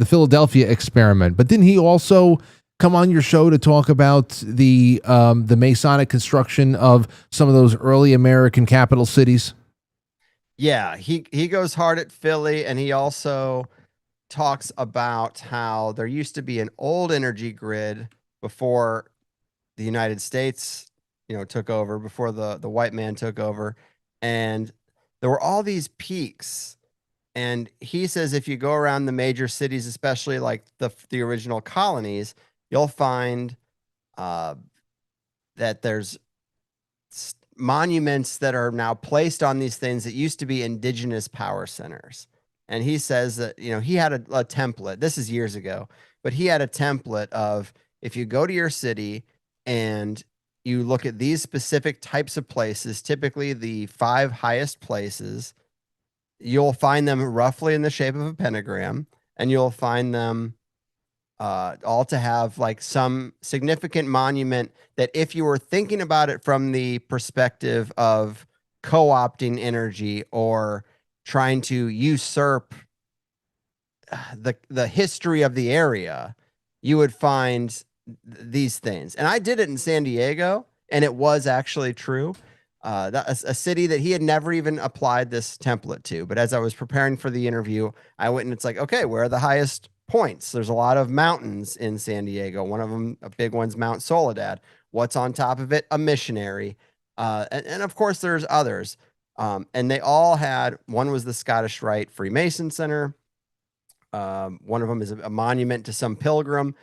Philadelphia experiment, but didn't he also come on your show to talk about the Masonic construction of some of those early American capital cities? Yeah, he goes hard at Philly, and he also talks about how there used to be an old energy grid before the United States, took over, before the white man took over, and there were all these peaks. And he says if you go around the major cities, especially like the original colonies, you'll find that there's monuments that are now placed on these things that used to be indigenous power centers. And he says that, he had a template. This is years ago, but he had a template of if you go to your city and you look at these specific types of places, typically the 5 highest places, you'll find them roughly in the shape of a pentagram, and you'll find them all to have like some significant monument that if you were thinking about it from the perspective of co-opting energy or trying to usurp the history of the area, you would find these things. And I did it in San Diego, and it was actually true. A city that he had never even applied this template to. But as I was preparing for the interview, I went and it's like, okay, where are the highest points? There's a lot of mountains in San Diego. One of them, a big one's Mount Soledad. What's on top of it? A missionary. And of course, there's others. And they all had, one was the Scottish Rite Freemason Center. One of them is a monument to some pilgrim.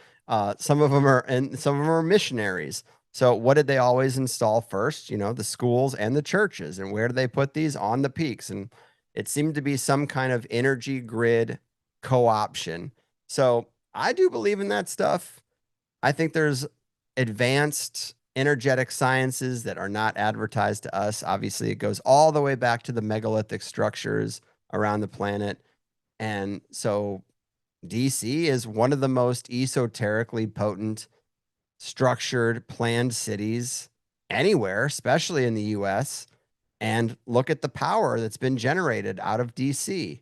Some of them are missionaries. So what did they always install first? The schools and the churches. And where do they put these? On the peaks. And it seemed to be some kind of energy grid co-option. So I do believe in that stuff. I think there's advanced energetic sciences that are not advertised to us. Obviously, it goes all the way back to the megalithic structures around the planet. And so DC is one of the most esoterically potent, structured, planned cities anywhere, especially in the US. And look at the power that's been generated out of DC.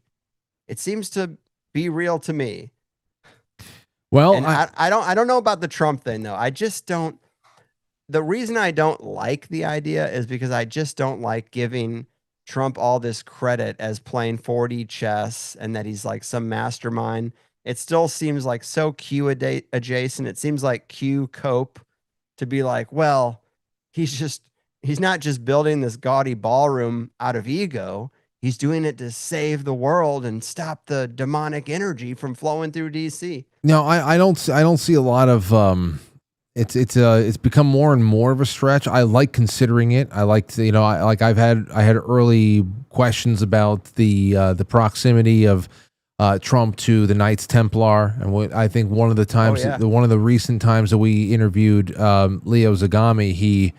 It seems to be real to me. Well, and I don't know about the Trump thing though. I just don't. The reason I don't like the idea is because I just don't like giving Trump all this credit as playing 4D chess and that he's like some mastermind. It still seems like so Q adjacent. It seems like Q cope to be like, well, he's not just building this gaudy ballroom out of ego. He's doing it to save the world and stop the demonic energy from flowing through DC. No, I don't see a lot of it's become more and more of a stretch. I like considering it. I like to, I had early questions about the proximity of Trump to the Knights Templar, and what I think one of the times, one of the recent times that we interviewed Leo Zagami, he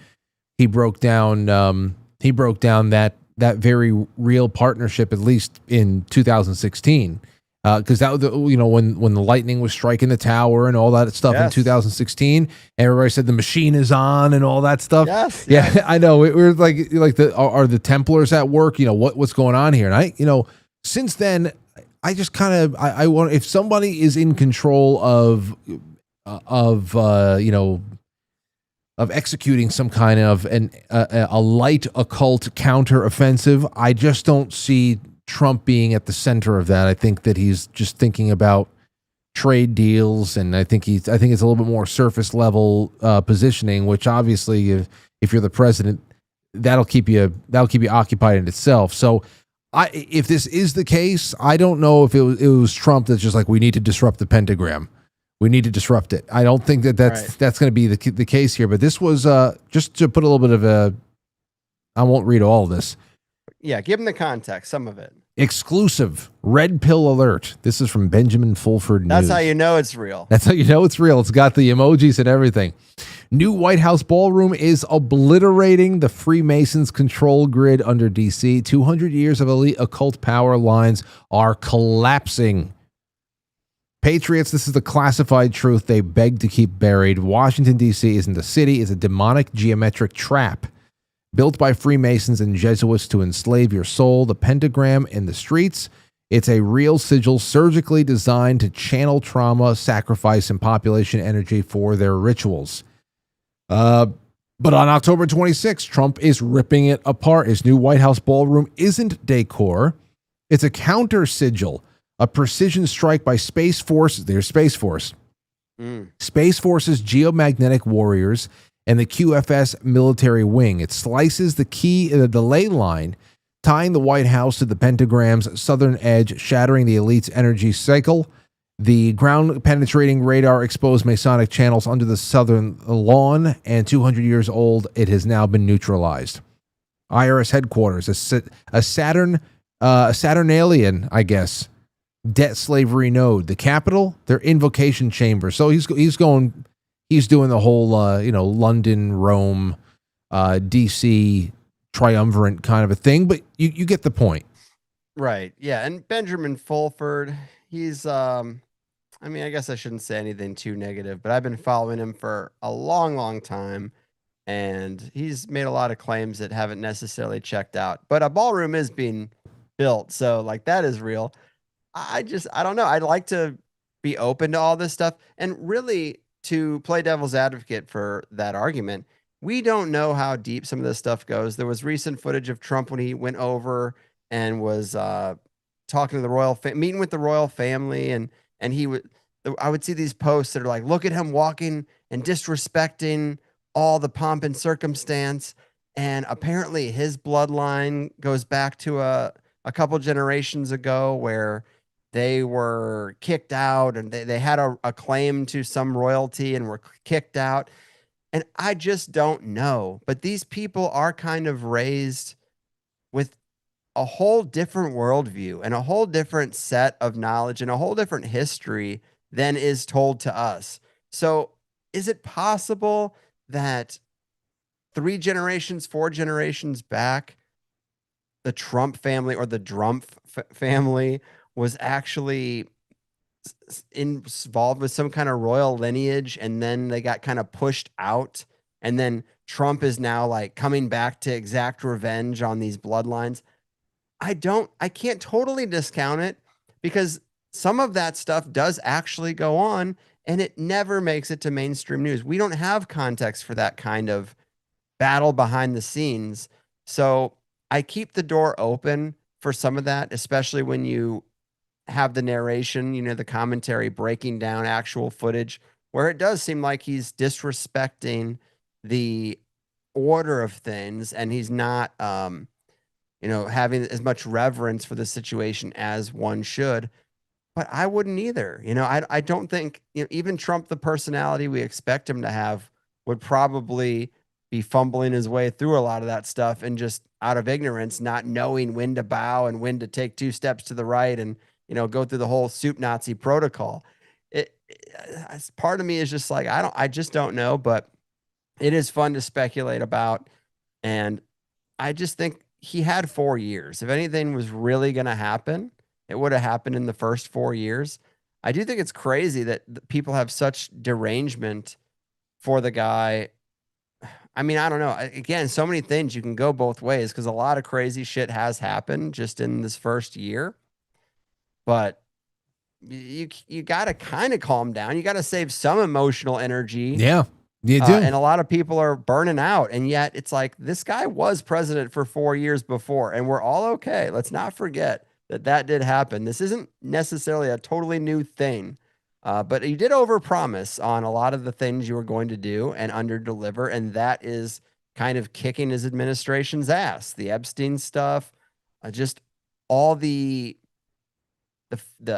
broke down that very real partnership, at least in 2016. Because that was when the lightning was striking the tower and all that stuff in 2016, everybody said the machine is on and all that stuff. Yes. I know. We're are the Templars at work? What's going on here? And since then, I just kind of I want, if somebody is in control of executing some kind of a light occult counter-offensive, I just don't see Trump being at the center of that. I think that he's just thinking about trade deals, and I think it's a little bit more surface level positioning, which obviously if you're the president, that'll keep you occupied in itself. So if this is the case, I don't know if it was Trump that's just like, we need to disrupt the pentagram. We need to disrupt it. I don't think that's going to be the case here. But this was just to put a little bit of I won't read all of this. Yeah, give them the context, some of it. Exclusive red pill alert. This is from Benjamin Fulford News. That's how you know it's real. That's how you know it's real. It's got the emojis and everything. New White House ballroom is obliterating the Freemasons control grid under DC. 200 years of elite occult power lines are collapsing. Patriots, this is the classified truth they beg to keep buried. Washington, D.C. isn't a city, it's a demonic geometric trap built by Freemasons and Jesuits to enslave your soul. The pentagram in the streets, it's a real sigil surgically designed to channel trauma, sacrifice, and population energy for their rituals. But on October 26th, Trump is ripping it apart. His new White House ballroom isn't decor. It's a counter sigil. A precision strike by Space Force. There's Space Force. Space Force's geomagnetic warriors and the QFS military wing. It slices the ley line, tying the White House to the pentagram's southern edge, shattering the elite's energy cycle. The ground-penetrating radar exposed Masonic channels under the southern lawn, and 200 years old, it has now been neutralized. IRS headquarters, a Saturnalian, I guess, debt slavery node. The Capitol, their invocation chamber. So he's doing the whole London, Rome, DC triumvirate kind of a thing, but you get the point. Right. Yeah. And Benjamin Fulford, he's I guess I shouldn't say anything too negative, but I've been following him for a long, long time, and he's made a lot of claims that haven't necessarily checked out. But a ballroom is being built, so like that is real. I don't know. I'd like to be open to all this stuff. And really, to play devil's advocate for that argument, we don't know how deep some of this stuff goes. There was recent footage of Trump when he went over and was talking to the meeting with the royal family. And I would see these posts that are like, look at him walking and disrespecting all the pomp and circumstance. And apparently his bloodline goes back to a couple generations ago where they were kicked out and they had a claim to some royalty and were kicked out. And I just don't know. But these people are kind of raised with a whole different worldview and a whole different set of knowledge and a whole different history than is told to us. So is it possible that 3 generations, 4 generations back, the Trump family or the Drumpf family was actually involved with some kind of royal lineage, and then they got kind of pushed out, and then Trump is now like coming back to exact revenge on these bloodlines? I can't totally discount it, because some of that stuff does actually go on and it never makes it to mainstream news. We don't have context for that kind of battle behind the scenes. So I keep the door open for some of that, especially when you have the narration, the commentary breaking down actual footage, where it does seem like he's disrespecting the order of things and he's not, having as much reverence for the situation as one should. But I wouldn't either. I don't think, even Trump, the personality we expect him to have, would probably be fumbling his way through a lot of that stuff and just out of ignorance, not knowing when to bow and when to take 2 steps to the right and, go through the whole soup Nazi protocol. Part of me is just like, I just don't know, but it is fun to speculate about. And I just think he had 4 years. If anything was really going to happen, it would have happened in the first 4 years. I do think it's crazy that people have such derangement for the guy. I mean, I don't know. Again, so many things, you can go both ways, because a lot of crazy shit has happened just in this first year. But you got to kind of calm down. You got to save some emotional energy. Yeah, you do. And a lot of people are burning out. And yet it's like, this guy was president for 4 years before, and we're all okay. Let's not forget that did happen. This isn't necessarily a totally new thing. But you did overpromise on a lot of the things you were going to do and underdeliver, and that is kind of kicking his administration's ass. The Epstein stuff, just all the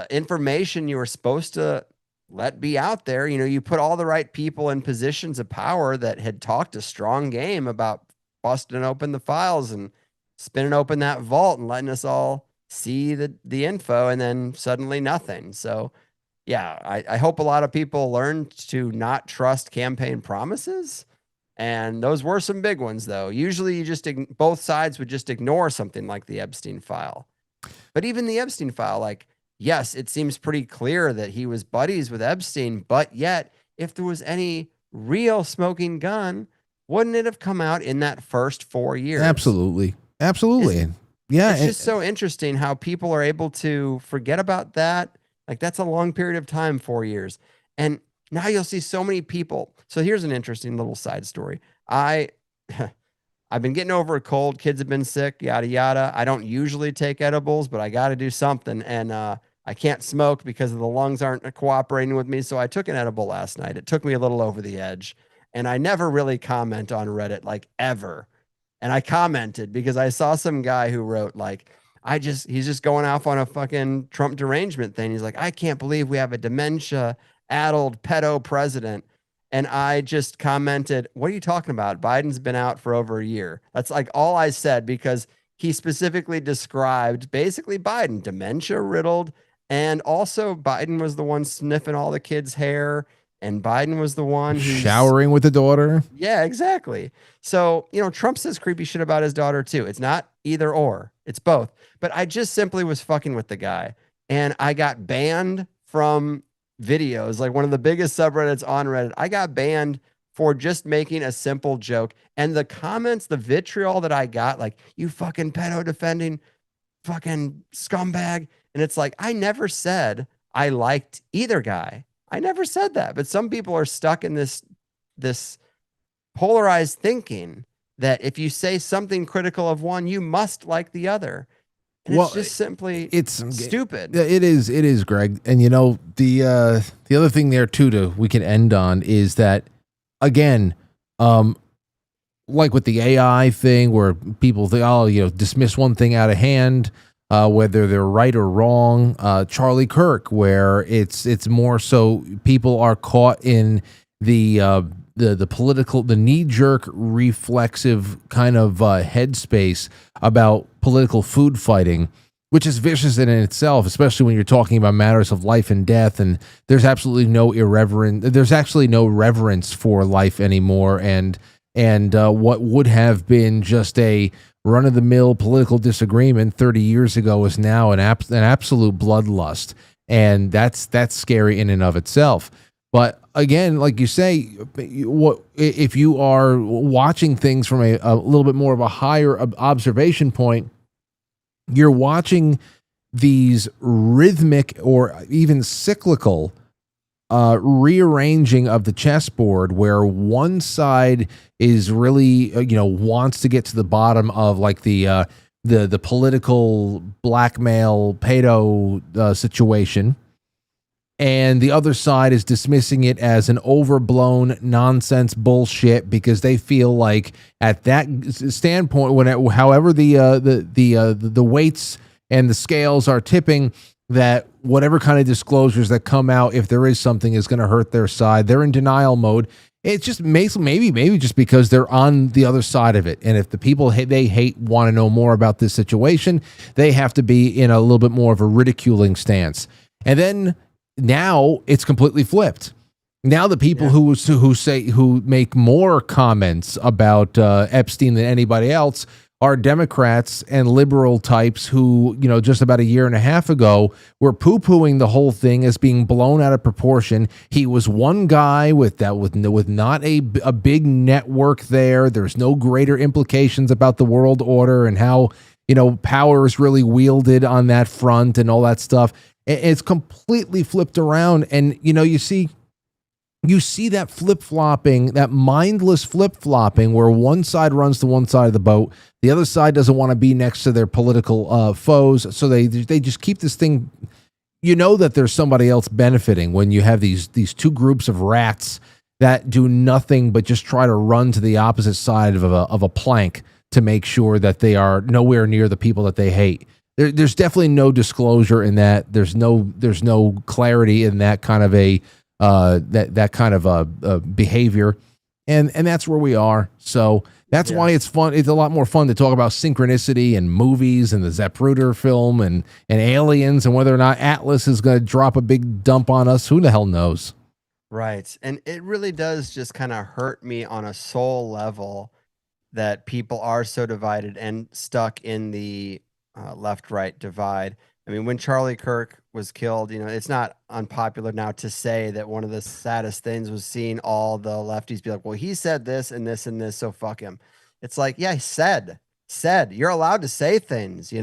information you were supposed to let be out there. You put all the right people in positions of power that had talked a strong game about busting open the files and spinning open that vault and letting us all see the info, and then suddenly nothing. So yeah, I hope a lot of people learned to not trust campaign promises. And those were some big ones, though. Usually both sides would just ignore something like the Epstein file. But even the Epstein file, like, yes, it seems pretty clear that he was buddies with Epstein, but yet if there was any real smoking gun, wouldn't it have come out in that first 4 years? Absolutely. Absolutely. Yeah. It's just so interesting how people are able to forget about that. Like, that's a long period of time, 4 years. And now you'll see so many people. So here's an interesting little side story. I've been getting over a cold. Kids have been sick, yada, yada. I don't usually take edibles, but I got to do something. And I can't smoke because the lungs aren't cooperating with me. So I took an edible last night. It took me a little over the edge. And I never really comment on Reddit, like, ever. And I commented because I saw some guy who wrote, like, he's just going off on a fucking Trump derangement thing. He's like, I can't believe we have a dementia addled pedo president. And I just commented, what are you talking about? Biden's been out for over a year. That's like all I said, because he specifically described basically Biden, dementia riddled. And also Biden was the one sniffing all the kids' hair. And Biden was the one who's showering with the daughter. Yeah, exactly. So, Trump says creepy shit about his daughter too. It's not either or, it's both. But I just simply was fucking with the guy. And I got banned from videos, like one of the biggest subreddits on Reddit. I got banned for just making a simple joke. And the comments, the vitriol that I got, like, you fucking pedo defending fucking scumbag. And it's like, I never said I liked either guy. I never said that, but some people are stuck in this polarized thinking that if you say something critical of one, you must like the other. And it's just simply stupid. It is, Greg. And the other thing there too, we can end on is that, again, like with the AI thing where people think, dismiss one thing out of hand, whether they're right or wrong. Charlie Kirk, where it's more so people are caught in the political, the knee-jerk reflexive kind of headspace about political food fighting, which is vicious in itself, especially when you're talking about matters of life and death. And there's absolutely no there's actually no reverence for life anymore. And what would have been just a run-of-the-mill political disagreement 30 years ago is now an absolute bloodlust, and that's scary in and of itself. But again, like you say, what if you are watching things from a little bit more of a higher observation point? You're watching these rhythmic or even cyclical rearranging of the chessboard, where one side is really wants to get to the bottom of like the political blackmail pedo situation, and the other side is dismissing it as an overblown nonsense bullshit because they feel like at that standpoint, however the weights and the scales are tipping, that whatever kind of disclosures that come out, if there is something, is going to hurt their side. They're in denial mode. It's just maybe just because they're on the other side of it. And if the people they hate want to know more about this situation, they have to be in a little bit more of a ridiculing stance. And then now it's completely flipped. Now the people who make more comments about Epstein than anybody else are Democrats and liberal types who, just about a year and a half ago were poo-pooing the whole thing as being blown out of proportion. He was one guy with not a big network there. There's no greater implications about the world order and how, power is really wielded on that front and all that stuff. It's completely flipped around. And, you see that flip-flopping, that mindless flip-flopping where one side runs to one side of the boat, the other side doesn't want to be next to their political foes, so they just keep this thing. That there's somebody else benefiting when you have these two groups of rats that do nothing but just try to run to the opposite side of a plank to make sure that they are nowhere near the people that they hate. There's definitely no disclosure in that. There's no clarity in that kind of a that kind of behavior, and that's where we are. So that's why it's fun. It's a lot more fun to talk about synchronicity and movies and the Zapruder film and aliens and whether or not Atlas is going to drop a big dump on us. Who the hell knows? Right. And it really does just kind of hurt me on a soul level that people are so divided and stuck in the left-right divide. I mean, when Charlie Kirk was killed, it's not unpopular now to say that one of the saddest things was seeing all the lefties be like, well, he said this and this and this, so fuck him. It's like, yeah, he said, you're allowed to say things,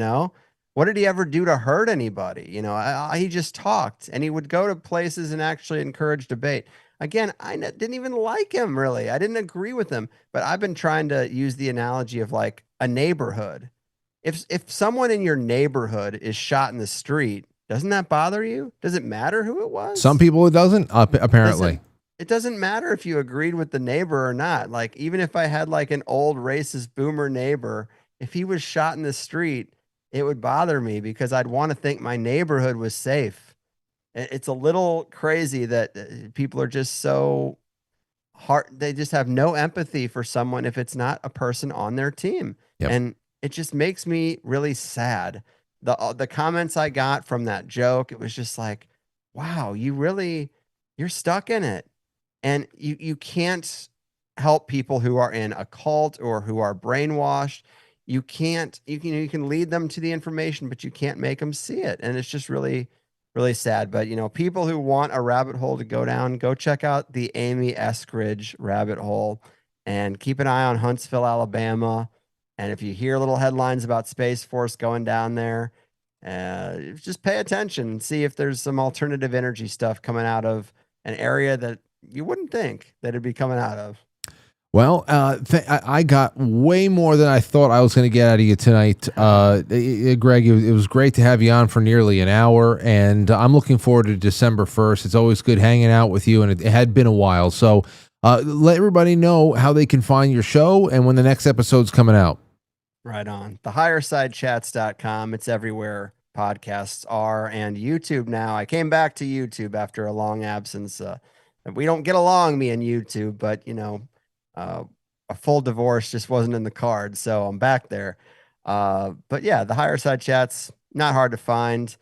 What did he ever do to hurt anybody? He just talked, and he would go to places and actually encourage debate. Again, I didn't even like him, really. I didn't agree with him, but I've been trying to use the analogy of like a neighborhood. If someone in your neighborhood is shot in the street, doesn't that bother you? Does it matter who it was? Some people it doesn't, apparently. It doesn't matter if you agreed with the neighbor or not. Like, even if I had like an old racist boomer neighbor, if he was shot in the street, it would bother me because I'd want to think my neighborhood was safe. It's a little crazy that people are just so hard. They just have no empathy for someone if it's not a person on their team. Yep. And it just makes me really sad. The comments I got from that joke, it was just like, wow, you're stuck in it. And you can't help people who are in a cult or who are brainwashed. You can lead them to the information, but you can't make them see it. And it's just really, really sad. But, people who want a rabbit hole to go down, go check out the Amy Eskridge rabbit hole and keep an eye on Huntsville, Alabama. And if you hear little headlines about Space Force going down there, just pay attention and see if there's some alternative energy stuff coming out of an area that you wouldn't think that it'd be coming out of. Well, I got way more than I thought I was going to get out of you tonight. Greg, it was great to have you on for nearly an hour, and I'm looking forward to December 1st. It's always good hanging out with you, and it had been a while. So let everybody know how they can find your show and when the next episode's coming out. Right on. TheHigherSideChats.com. It's everywhere podcasts are, and YouTube now. I came back to YouTube after a long absence. We don't get along, me and YouTube, but, a full divorce just wasn't in the cards, so I'm back there. But yeah, the Higher Side Chats, not hard to find.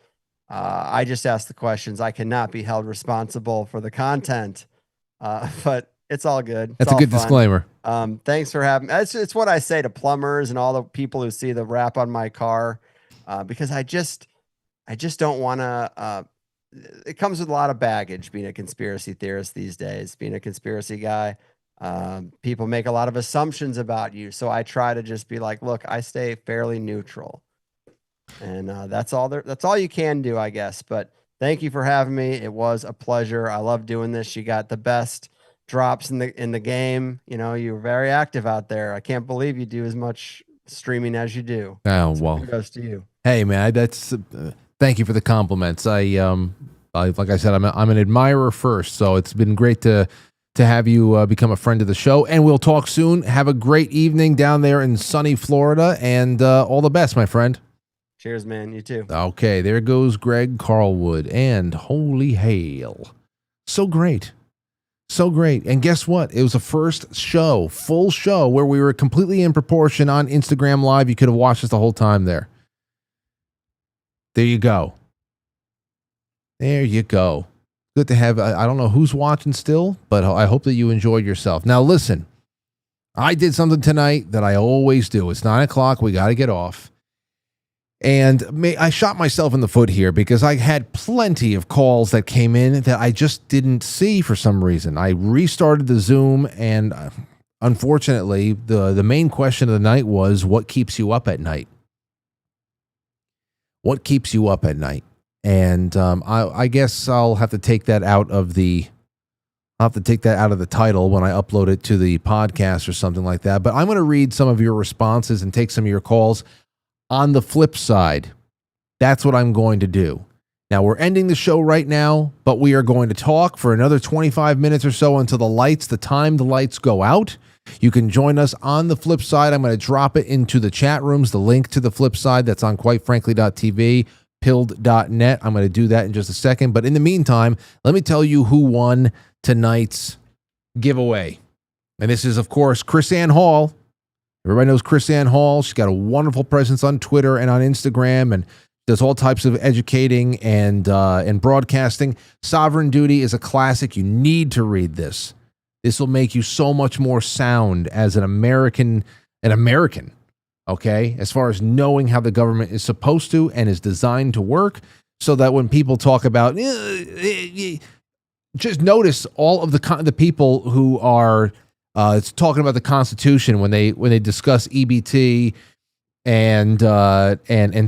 I just ask the questions. I cannot be held responsible for the content, but it's all good. That's a good disclaimer. Thanks for having me. It's what I say to plumbers and all the people who see the wrap on my car, because I just don't want to. It comes with a lot of baggage being a conspiracy theorist these days, being a conspiracy guy. People make a lot of assumptions about you. So I try to just be like, look, I stay fairly neutral, and that's all you can do, I guess. But thank you for having me. It was a pleasure. I love doing this. You got the best drops in the game. You're very active out there. I can't believe you do as much streaming as you do. Oh, well, kudos to you. Hey man, thank you for the compliments. Like I said, I'm an admirer first. So it's been great to have you become a friend of the show, and we'll talk soon. Have a great evening down there in sunny Florida, and all the best, my friend. Cheers, man. You too. Okay, there goes Greg Carlwood, and holy hail. So great. So great. And guess what? It was a first show, full show, where we were completely in proportion on Instagram Live. You could have watched us the whole time there. There you go. There you go. Good to have. I don't know who's watching still, but I hope that you enjoyed yourself. Now, listen, I did something tonight that I always do. It's 9:00. We got to get off. And I shot myself in the foot here because I had plenty of calls that came in that I just didn't see for some reason. I restarted the Zoom, and unfortunately, the main question of the night was, what keeps you up at night? What keeps you up at night? And I guess I'll have to take that out of the title when I upload it to the podcast or something like that. But I'm going to read some of your responses and take some of your calls. On the flip side, that's what I'm going to do. Now, we're ending the show right now, but we are going to talk for another 25 minutes or so until the time the lights go out. You can join us on the flip side. I'm going to drop it into the chat rooms, the link to the flip side that's on quitefrankly.tv, pilled.net. I'm going to do that in just a second. But in the meantime, let me tell you who won tonight's giveaway. And this is, of course, Chris Ann Hall. Everybody knows Chris Ann Hall. She's got a wonderful presence on Twitter and on Instagram, and does all types of educating and broadcasting. Sovereign Duty is a classic. You need to read this. This will make you so much more sound as an American okay, as far as knowing how the government is supposed to and is designed to work, so that when people talk about, just notice all of the people who are talking about the Constitution when they discuss EBT and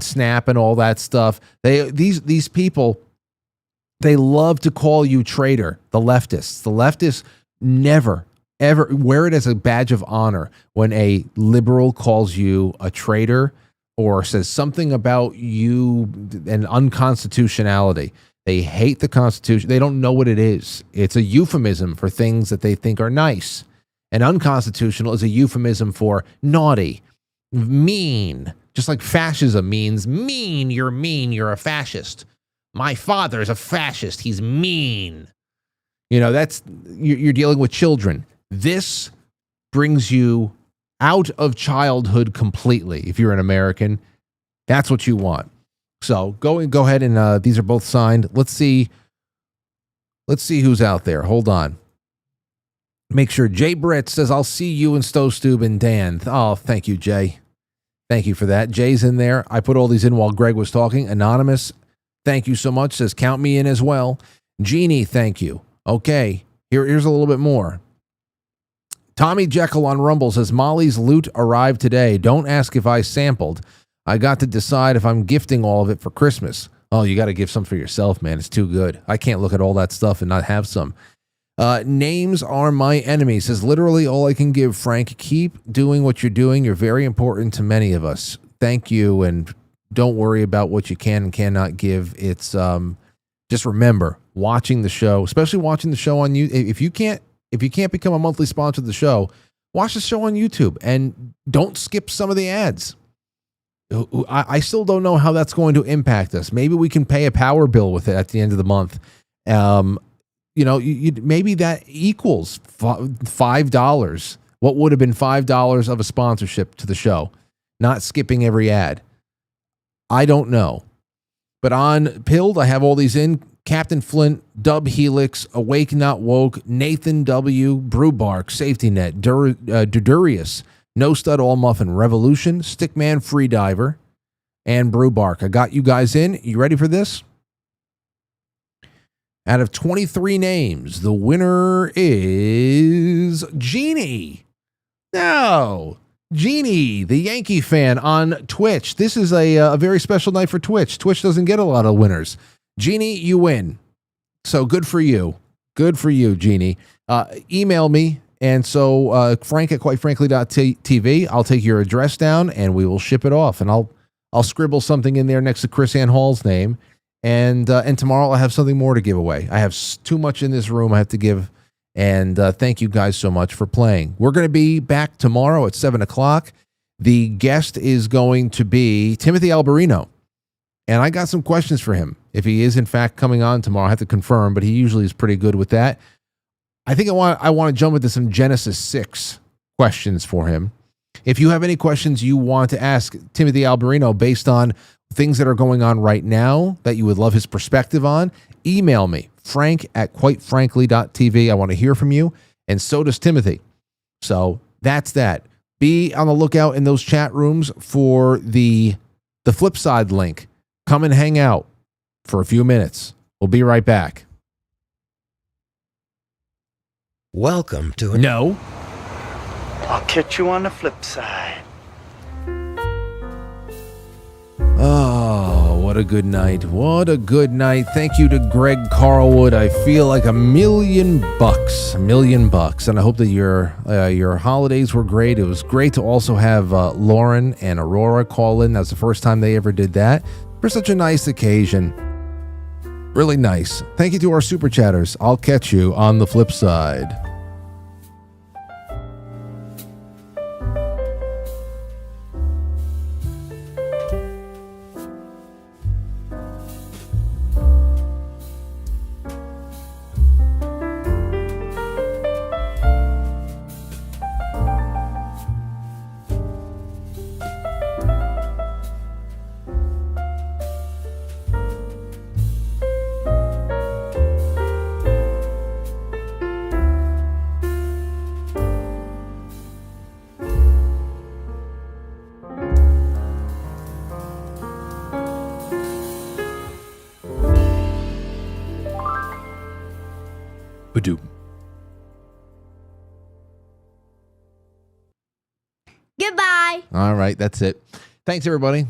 SNAP and all that stuff. These people, they love to call you traitor. The leftists never ever wear it as a badge of honor when a liberal calls you a traitor or says something about you and unconstitutionality. They hate the Constitution. They don't know what it is. It's a euphemism for things that they think are nice. And unconstitutional is a euphemism for naughty, mean. Just like fascism means mean, you're a fascist. My father is a fascist, he's mean. That's, you're dealing with children. This brings you out of childhood completely. If you're an American, that's what you want. So go ahead and these are both signed. Let's see who's out there. Hold on. Make sure Jay Britt says, I'll see you in Stowstube and Dan. Oh, thank you, Jay. Thank you for that. Jay's in there. I put all these in while Greg was talking. Anonymous, thank you so much. Says, count me in as well. Jeannie, thank you. Okay, here's a little bit more. Tommy Jekyll on Rumble says, Molly's loot arrived today. Don't ask if I sampled. I got to decide if I'm gifting all of it for Christmas. Oh, you got to give some for yourself, man. It's too good. I can't look at all that stuff and not have some. Names are my enemies. Says, literally all I can give, Frank. Keep doing what you're doing. You're very important to many of us. Thank you, and don't worry about what you can and cannot give. It's just remember, watching the show, especially watching the show on YouTube. If you can't become a monthly sponsor of the show, watch the show on YouTube and don't skip some of the ads. I still don't know how that's going to impact us. Maybe we can pay a power bill with it at the end of the month. Maybe that equals $5. What would have been $5 of a sponsorship to the show, not skipping every ad. I don't know. But on Pilled, I have all these in. Captain Flint, Dub Helix, Awake Not Woke, Nathan W., Brewbark, Safety Net, Dudurius, No Stud All Muffin, Revolution, Stickman Freediver, and Brewbark. I got you guys in. You ready for this? Out of 23 names, the winner is Jeannie. No, Jeannie, the Yankee fan on Twitch. This is a very special night for Twitch. Twitch doesn't get a lot of winners. Jeannie, you win. So good for you. Good for you, Jeannie. Email me. And so Frank at quitefrankly.tv. I'll take your address down and we will ship it off. And I'll scribble something in there next to Chris Ann Hall's name. And tomorrow I have something more to give away. I have too much in this room I have to give. And thank you guys so much for playing. We're going to be back tomorrow at 7 o'clock. The guest is going to be Timothy Alberino. And I got some questions for him. If he is, in fact, coming on tomorrow, I have to confirm, but he usually is pretty good with that. I think I want to jump into some Genesis 6 questions for him. If you have any questions you want to ask Timothy Alberino based on things that are going on right now that you would love his perspective on, email me, frank at quitefrankly.tv. I want to hear from you, and so does Timothy. So that's that. Be on the lookout in those chat rooms for the flip side link. Come and hang out for a few minutes. We'll be right back. Welcome to... No. I'll catch you on the flip side. Oh, what a good night. What a good night. Thank you to Greg Carlwood. I feel like $1 million. $1 million. And I hope that your holidays were great. It was great to also have Lauren and Aurora call in. That's the first time they ever did that. For such a nice occasion. Really nice. Thank you to our super chatters. I'll catch you on the flip side. Badoom. Goodbye. All right, that's it. Thanks, everybody.